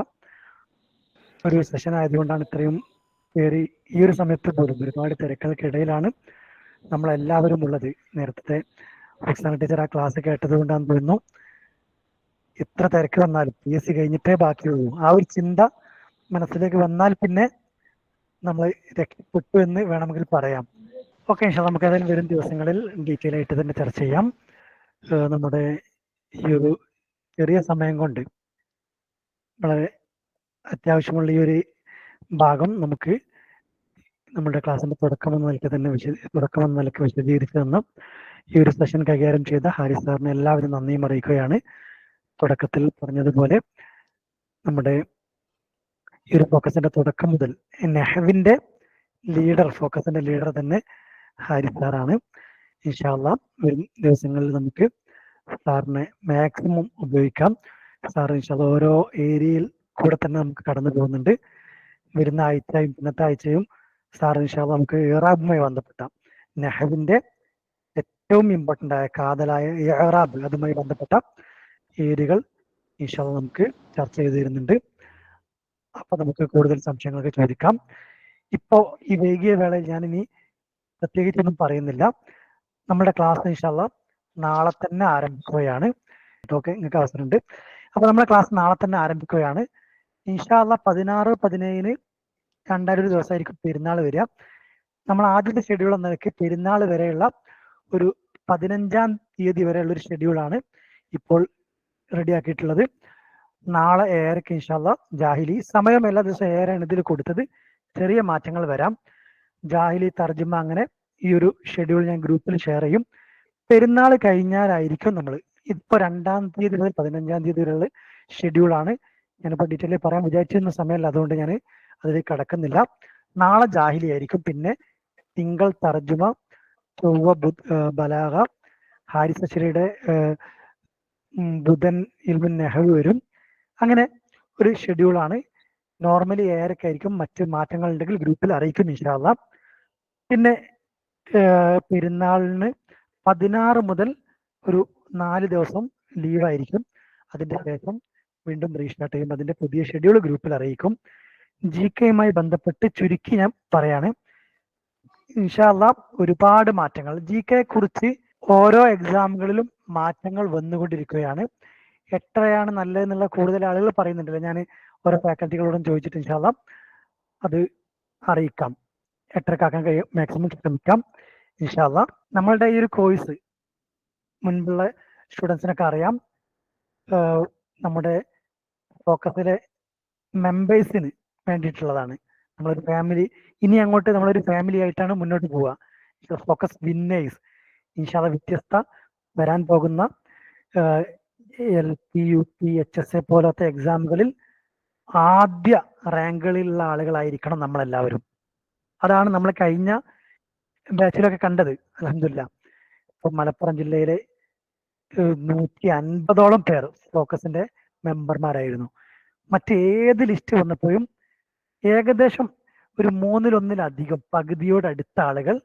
ഒരു സെഷൻ ആയതുകൊണ്ടാണ് ഇത്രയും പേര് ഈ ഒരു സമയത്ത് പോലും. ഒരുപാട് തിരക്കുകൾക്കിടയിലാണ് നമ്മളെല്ലാവരും ഉള്ളത്. നേരത്തെ ഫിക്സാന ടീച്ചർ ആ ക്ലാസ് കേട്ടത് കൊണ്ടാന്ന് തോന്നുന്നു ഇത്ര തിരക്ക് വന്നാലും PSC കഴിഞ്ഞിട്ടേ ബാക്കിയുള്ളൂ. ആ ഒരു ചിന്ത മനസ്സിലേക്ക് വന്നാൽ പിന്നെ നമ്മൾ രക്ഷപ്പെട്ടു എന്ന് വേണമെങ്കിൽ പറയാം. ഓക്കെ, നമുക്ക് അതിൽ വരും ദിവസങ്ങളിൽ ഡീറ്റെയിൽ ആയിട്ട് തന്നെ ചർച്ച ചെയ്യാം. നമ്മുടെ ഈ ഒരു ചെറിയ സമയം കൊണ്ട് വളരെ അത്യാവശ്യമുള്ള ഈ ഒരു ഭാഗം നമുക്ക് നമ്മുടെ ക്ലാസ്സിന്റെ തുടക്കം എന്ന നിലയ്ക്ക് വിശദീകരിച്ചു തന്ന ഈ ഒരു സെഷൻ കൈകാര്യം ചെയ്ത ഹാരിസ് സാറിന് എല്ലാവരും നന്ദിയും അറിയിക്കുകയാണ്. തുടക്കത്തിൽ പറഞ്ഞതുപോലെ നമ്മുടെ ഈ ഒരു ഫോക്കസിന്റെ തുടക്കം മുതൽ നെഹവിന്റെ ഫോക്കസിന്റെ ലീഡർ തന്നെ ഹാരിസ് സാറാണ്. ഇൻഷാ അല്ലാഹ് വരും ദിവസങ്ങളിൽ നമുക്ക് സാറിനെ മാക്സിമം ഉപയോഗിക്കാം. സാർ ഇൻഷാ അല്ലാഹ് ഓരോ ഏരിയയിൽ കൂടെ തന്നെ നമുക്ക് കടന്നു പോകുന്നുണ്ട്. വരുന്ന ആഴ്ചയും ഇന്നത്തെ ആഴ്ചയും സാർ ഇൻഷാ അല്ലാഹ് നമുക്ക് ഇറാബുമായി ബന്ധപ്പെട്ട നെഹവിന്റെ ഏറ്റവും ഇമ്പോർട്ടൻ്റ് ആയ കാതലായ ഇറാബ് അതുമായി ബന്ധപ്പെട്ട ഏരിയകൾ ഇൻഷാ അല്ലാഹ് നമുക്ക് ചർച്ച ചെയ്തു തരുന്നുണ്ട്. അപ്പൊ നമുക്ക് കൂടുതൽ സംശയങ്ങളൊക്കെ ചോദിക്കാം. ഇപ്പോ ഈ വൈകിയ വേളയിൽ ഞാനിനി പ്രത്യേകിച്ചൊന്നും പറയുന്നില്ല. നമ്മുടെ ക്ലാസ് ഇൻഷാ അല്ലാഹ് നാളെ തന്നെ ആരംഭിക്കുകയാണ്. ഓക്കെ, നിങ്ങൾക്ക് അവസരമുണ്ട്. അപ്പൊ നമ്മുടെ ക്ലാസ് നാളെ തന്നെ ആരംഭിക്കുകയാണ്. ഇൻഷാ അല്ലാഹ് 16, 17 രണ്ടായിരം ഒരു ദിവസമായിരിക്കും പെരുന്നാൾ വരിക. നമ്മൾ ആദ്യത്തെ ഷെഡ്യൂൾ എന്ന നിലയ്ക്ക് പെരുന്നാൾ വരെയുള്ള ഒരു 15-ാം തീയതി വരെയുള്ള ഒരു ഷെഡ്യൂളാണ് ഇപ്പോൾ റെഡിയാക്കിയിട്ടുള്ളത്. നാളെ 7:30 ഇൻഷാ അല്ലാഹ് ജാഹിലി. സമയം എല്ലാ ദിവസവും 7:30 ഇതിൽ കൊടുത്തത്. ചെറിയ മാറ്റങ്ങൾ വരാം. ജാഹിലി തർജിമ അങ്ങനെ ഈ ഒരു ഷെഡ്യൂൾ ഞാൻ ഗ്രൂപ്പിൽ ഷെയർ ചെയ്യും. പെരുന്നാൾ കഴിഞ്ഞാലായിരിക്കും നമ്മൾ ഇപ്പൊ 2-ാം തീയതി മുതൽ 15-ാം തീയതി വരെയുള്ള ഷെഡ്യൂളാണ്. ഞാനിപ്പോൾ ഡീറ്റെയിൽ പറയാൻ വിചാരിച്ചിരുന്ന സമയമല്ല, അതുകൊണ്ട് ഞാൻ അതിലേക്ക് കടക്കുന്നില്ല. നാളെ ജാഹിലി ആയിരിക്കും. പിന്നെ തിങ്കൾ തർജുമ, ചൊവ്വ ബലാഗ, ഹാരിസ് അശ്ശേരിയുടെ ബുധൻ ഇൽമുൻ നെഹവ് വരും. അങ്ങനെ ഒരു ഷെഡ്യൂളാണ്. നോർമലി 7:30 ആയിരിക്കും. മറ്റ് മാറ്റങ്ങൾ ഉണ്ടെങ്കിൽ ഗ്രൂപ്പിൽ അറിയിക്കും ഇൻഷാ അല്ലാഹ്. പിന്നെ പെരുന്നാളിന് 16 മുതൽ ഒരു 4 ദിവസം ലീവായിരിക്കും. അതിന്റെ ശേഷം വീണ്ടും റീസ്റ്റാർട്ട് ചെയ്യും. അതിന്റെ പുതിയ ഷെഡ്യൂൾ ഗ്രൂപ്പിൽ അറിയിക്കും. GK-യുമായി ബന്ധപ്പെട്ട് ചുരുക്കി ഞാൻ പറയാണ്. ഇൻഷാ അല്ലാഹ് ഒരുപാട് മാറ്റങ്ങൾ GK കുറിച്ച് ഓരോ എക്സാമുകളിലും മാറ്റങ്ങൾ വന്നുകൊണ്ടിരിക്കുകയാണ്. എത്രയാണ് നല്ലതെന്നുള്ള കൂടുതൽ ആളുകൾ പറയുന്നുണ്ടല്ലോ. ഞാൻ ഓരോ ഫാക്കൽറ്റികളോടും ചോദിച്ചിട്ട് ഇൻഷാ അല്ലാഹ് അത് അറിയിക്കാം. എത്രക്കാക്കാൻ കഴിയും മാക്സിമം ശ്രമിക്കാം ഇൻഷാ അല്ലാഹ്. നമ്മളുടെ ഈ ഒരു കോഴ്സ് മുൻപുള്ള സ്റ്റുഡൻസിനൊക്കെ അറിയാം. നമ്മുടെ ഫോക്കസിലെ മെമ്പേഴ്സിന് വേണ്ടിയിട്ടുള്ളതാണ്. നമ്മളൊരു ഫാമിലി, ഇനി അങ്ങോട്ട് നമ്മളൊരു ഫാമിലി ആയിട്ടാണ് മുന്നോട്ട് പോവുക. ഫോക്കസ് വിന്നേഴ്സ് ഇൻഷാ അല്ലാഹ് വ്യത്യസ്ത വരാൻ പോകുന്ന LP UP HSA പോലത്തെ എക്സാമുകളിൽ ആദ്യ റാങ്കുകളിലുള്ള ആളുകളായിരിക്കണം നമ്മളെല്ലാവരും. അതാണ് നമ്മൾ കഴിഞ്ഞ ബാച്ചിലൊക്കെ കണ്ടത്. അൽഹംദുലില്ലാ ഇപ്പൊ മലപ്പുറം ജില്ലയിലെ 150ഓളം പേർ ഫോക്കസിന്റെ മെമ്പർമാരായിരുന്നു. മറ്റേത് ലിസ്റ്റ് വന്നപ്പോഴും ഏകദേശം ഒരു 1/3 പകുതിയോടടുത്ത ആളുകൾ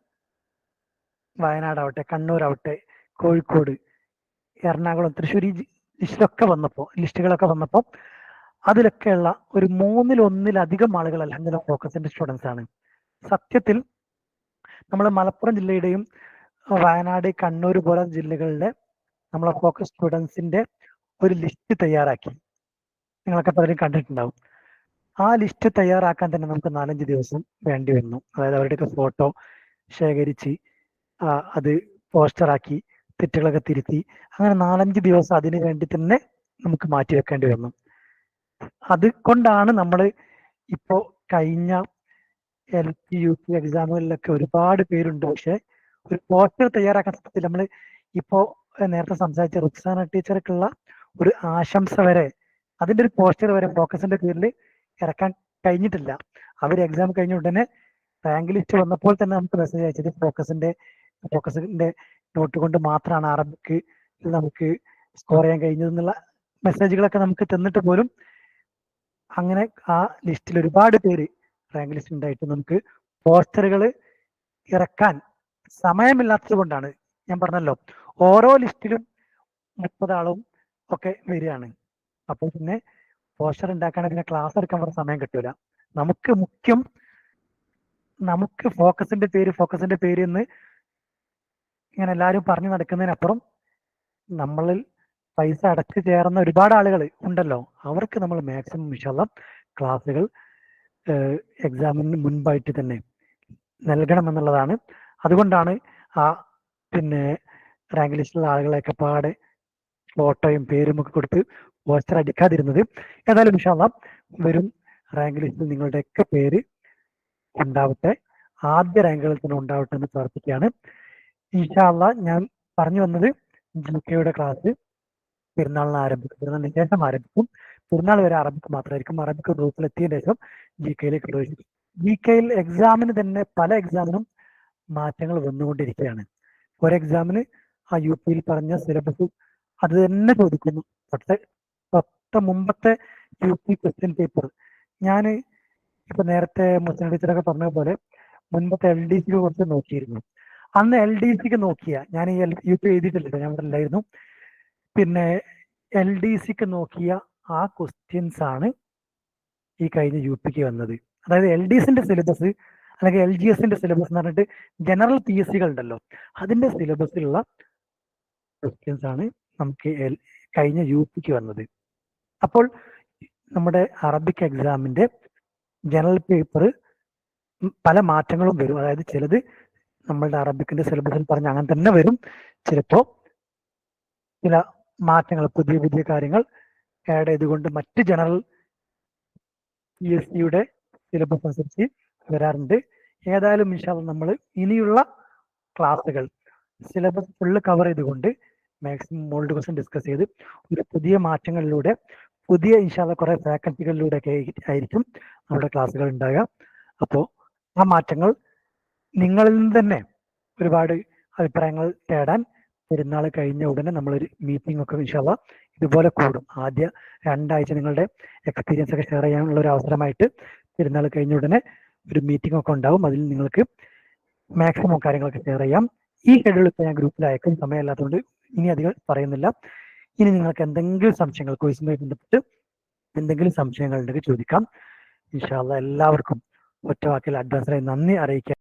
വയനാടാവട്ടെ, കണ്ണൂരാവട്ടെ, കോഴിക്കോട്, എറണാകുളം, തൃശ്ശൂർ ഈ ലിസ്റ്റുകളൊക്കെ വന്നപ്പോൾ അതിലൊക്കെയുള്ള ഒരു 1/3 ആളുകൾ അൽഹംദുലില്ലാ ഫോക്കസിന്റെ സ്റ്റുഡൻസ് ആണ്. സത്യത്തിൽ നമ്മൾ മലപ്പുറം ജില്ലയുടെയും വയനാട്, കണ്ണൂർ പോലെ ജില്ലകളുടെ നമ്മളെ ഫോക്കസ് സ്റ്റുഡൻസിന്റെ ഒരു ലിസ്റ്റ് തയ്യാറാക്കി. നിങ്ങളൊക്കെ പലരും കണ്ടിട്ടുണ്ടാവും. ആ ലിസ്റ്റ് തയ്യാറാക്കാൻ തന്നെ നമുക്ക് 4-5 ദിവസം വേണ്ടി വന്നു. അതായത് അവരുടെയൊക്കെ ഫോട്ടോ ശേഖരിച്ച് അത് പോസ്റ്ററാക്കി തെറ്റുകളൊക്കെ തിരുത്തി അങ്ങനെ 4-5 ദിവസം അതിനു വേണ്ടി തന്നെ നമുക്ക് മാറ്റി വെക്കേണ്ടി വന്നു. അതുകൊണ്ടാണ് നമ്മൾ ഇപ്പോ കഴിഞ്ഞ LP UP എക്സാമുകളിലൊക്കെ ഒരുപാട് പേരുണ്ട്. പക്ഷെ ഒരു പോസ്റ്റർ തയ്യാറാക്കാൻ സത്യത്തിൽ നമ്മൾ ഇപ്പോ നേരത്തെ സംസാരിച്ച റുക്സാന ടീച്ചർക്കുള്ള ഒരു ആശംസ വരെ, അതിന്റെ ഒരു പോസ്റ്റർ വരെ ഫോക്കസിന്റെ പേരിൽ ഇറക്കാൻ കഴിഞ്ഞിട്ടില്ല. അവർ എക്സാം കഴിഞ്ഞ ഉടനെ റാങ്ക് ലിസ്റ്റ് വന്നപ്പോൾ തന്നെ നമുക്ക് മെസ്സേജ് അയച്ചത് ഫോക്കസിന്റെ നോട്ട് കൊണ്ട് മാത്രമാണ് അറബിക്ക് നമുക്ക് സ്കോർ ചെയ്യാൻ കഴിഞ്ഞതെന്നുള്ള മെസ്സേജുകളൊക്കെ നമുക്ക് തന്നിട്ട് പോലും അങ്ങനെ ആ ലിസ്റ്റിൽ ഒരുപാട് പേര് റാങ്ക് ലിസ്റ്റ് ഉണ്ടായിട്ട് നമുക്ക് പോസ്റ്ററുകൾ ഇറക്കാൻ സമയമില്ലാത്തത് കൊണ്ടാണ്. ഞാൻ പറഞ്ഞല്ലോ ഓരോ ലിസ്റ്റിലും 30 ആളും ഒക്കെ വരികയാണ്. അപ്പോൾ പിന്നെ പോസ്റ്റർ ഉണ്ടാക്കാൻ പിന്നെ ക്ലാസ് എടുക്കാൻ പറഞ്ഞ സമയം കിട്ടൂല. നമുക്ക് മുഖ്യം നമുക്ക് ഫോക്കസിന്റെ പേര് എന്ന് ഇങ്ങനെ എല്ലാവരും പറഞ്ഞു നടക്കുന്നതിനപ്പുറം നമ്മളിൽ പൈസ അടച്ചു ചേർന്ന ഒരുപാട് ആളുകൾ ഉണ്ടല്ലോ, അവർക്ക് നമ്മൾ മാക്സിമം ഇൻഷാല്ലാഹ് ക്ലാസ്സുകൾ എക്സാമിന് മുൻപായിട്ട് തന്നെ നൽകണമെന്നുള്ളതാണ്. അതുകൊണ്ടാണ് പിന്നെ റാങ്ക് ലിസ്റ്റിലുള്ള ആളുകളെയൊക്കെ പാടെ ഫോട്ടോയും പേരും ഒക്കെ കൊടുത്ത് പോസ്റ്റർ അടിക്കാതിരുന്നത്. ഏതായാലും ഇൻഷാല്ലാഹ് വരും റാങ്ക് ലിസ്റ്റിൽ നിങ്ങളുടെയൊക്കെ പേര് ഉണ്ടാവട്ടെ, ആദ്യ റാങ്കുകളിൽ തന്നെ ഉണ്ടാവട്ടെ എന്ന് പ്രാർത്ഥിക്കുകയാണ്. ഇൻഷാല്ലാഹ് ഞാൻ പറഞ്ഞു വന്നത് GK-യുടെ ക്ലാസ് പെരുന്നാളിന് ആരംഭിക്കും, പെരുന്നാളിന് ശേഷം ആരംഭിക്കും. പെരുന്നാൾ വരെ അറബിക്ക് മാത്രമായിരിക്കും. അറബിക്ക് ഗ്രൂപ്പിലെത്തിയതിനു ശേഷം GK-യിലേക്ക് പ്രവേശിക്കും. GK-യിൽ എക്സാമിന് തന്നെ പല എക്സാമിനും മാറ്റങ്ങൾ വന്നുകൊണ്ടിരിക്കുകയാണ്. ഒരു എക്സാമിന് ആ UP-യിൽ പറഞ്ഞ സിലബസ് അത് തന്നെ ചോദിക്കുന്നു. മുമ്പത്തെ UP ക്വസ്റ്റ്യൻ പേപ്പർ ഞാൻ ഇപ്പൊ നേരത്തെ മുസ്ലിം ടീച്ചറൊക്കെ പറഞ്ഞ പോലെ മുൻപത്തെ LDCക്ക് കുറച്ച് നോക്കിയിരുന്നു. അന്ന് LDCക്ക് നോക്കിയ ഞാൻ ഈ UP എഴുതിയിട്ടില്ല, ഞാൻ ഇവിടെ ഉണ്ടായിരുന്നു. പിന്നെ LDCക്ക് നോക്കിയ ആ ക്വസ്റ്റ്യൻസ് ആണ് ഈ കഴിഞ്ഞ UPക്ക് വന്നത്. അതായത് LDCന്റെ സിലബസ് അല്ലെങ്കിൽ LGSന്റെ സിലബസ് എന്ന് പറഞ്ഞിട്ട് ജനറൽ PSCകൾ ഉണ്ടല്ലോ, അതിന്റെ സിലബസിലുള്ള ക്വസ്റ്റ്യൻസ് ആണ് നമുക്ക് കഴിഞ്ഞ UPക്ക് വന്നത്. അപ്പോൾ നമ്മുടെ അറബിക് എക്സാമിന്റെ ജനറൽ പേപ്പർ പല മാറ്റങ്ങളും വരും. അതായത് ചിലത് നമ്മളുടെ അറബിക്കിന്റെ സിലബസിൽ പറഞ്ഞ അങ്ങനെ തന്നെ വരും, ചിലപ്പോ ചില മാറ്റങ്ങൾ പുതിയ കാര്യങ്ങൾ ആഡ് ചെയ്തുകൊണ്ട് മറ്റ് ജനറൽ PSCയുടെ സിലബസ് അനുസരിച്ച് വരാറുണ്ട്. ഏതായാലും ഇൻഷാല്ലാഹ് നമ്മൾ ഇനിയുള്ള ക്ലാസ്സുകൾ സിലബസ് ഫുള്ള് കവർ ചെയ്തുകൊണ്ട് മാക്സിമം മോൾഡ് ക്വസ്റ്റ്യൻ ഡിസ്കസ് ചെയ്ത് ഒരു പുതിയ മാറ്റങ്ങളിലൂടെ പുതിയ ഇൻഷാല്ലാഹ് കുറെ ഫാക്കൽറ്റികളിലൂടെ ഒക്കെ ആയിരിക്കും നമ്മുടെ ക്ലാസ്സുകൾ ഉണ്ടാകുക. അപ്പോൾ ആ മാറ്റങ്ങൾ നിങ്ങളിൽ നിന്ന് തന്നെ ഒരുപാട് അഭിപ്രായങ്ങൾ തേടാൻ പെരുന്നാൾ കഴിഞ്ഞ ഉടനെ നമ്മളൊരു മീറ്റിംഗ് ഒക്കെ ഇൻഷാല്ലാഹ് ഇതുപോലെ കൂടും. ആദ്യ 2 ആഴ്ച നിങ്ങളുടെ എക്സ്പീരിയൻസ് ഒക്കെ ഷെയർ ചെയ്യാനുള്ള ഒരു അവസരമായിട്ട് പെരുന്നാൾ കഴിഞ്ഞ ഉടനെ ഒരു മീറ്റിംഗ് ഒക്കെ ഉണ്ടാവും. അതിൽ നിങ്ങൾക്ക് മാക്സിമം കാര്യങ്ങളൊക്കെ ഷെയർ ചെയ്യാം. ഈ ഷെഡ്യൂൾ ഇപ്പോൾ ഞാൻ ഗ്രൂപ്പിൽ അയക്കും, സമയമില്ലാത്തതുകൊണ്ട് ഇനി അധികം പറയുന്നില്ല. ഇനി നിങ്ങൾക്ക് എന്തെങ്കിലും സംശയങ്ങൾ കോഴ്സുമായി ബന്ധപ്പെട്ട് എന്തെങ്കിലും സംശയങ്ങൾ ഉണ്ടെങ്കിൽ ചോദിക്കാം. ഇൻഷാ അല്ലാഹ് എല്ലാവർക്കും ഒറ്റ വാക്കിൽ അഡ്വാൻസിനായി നന്ദി അറിയിക്കാം.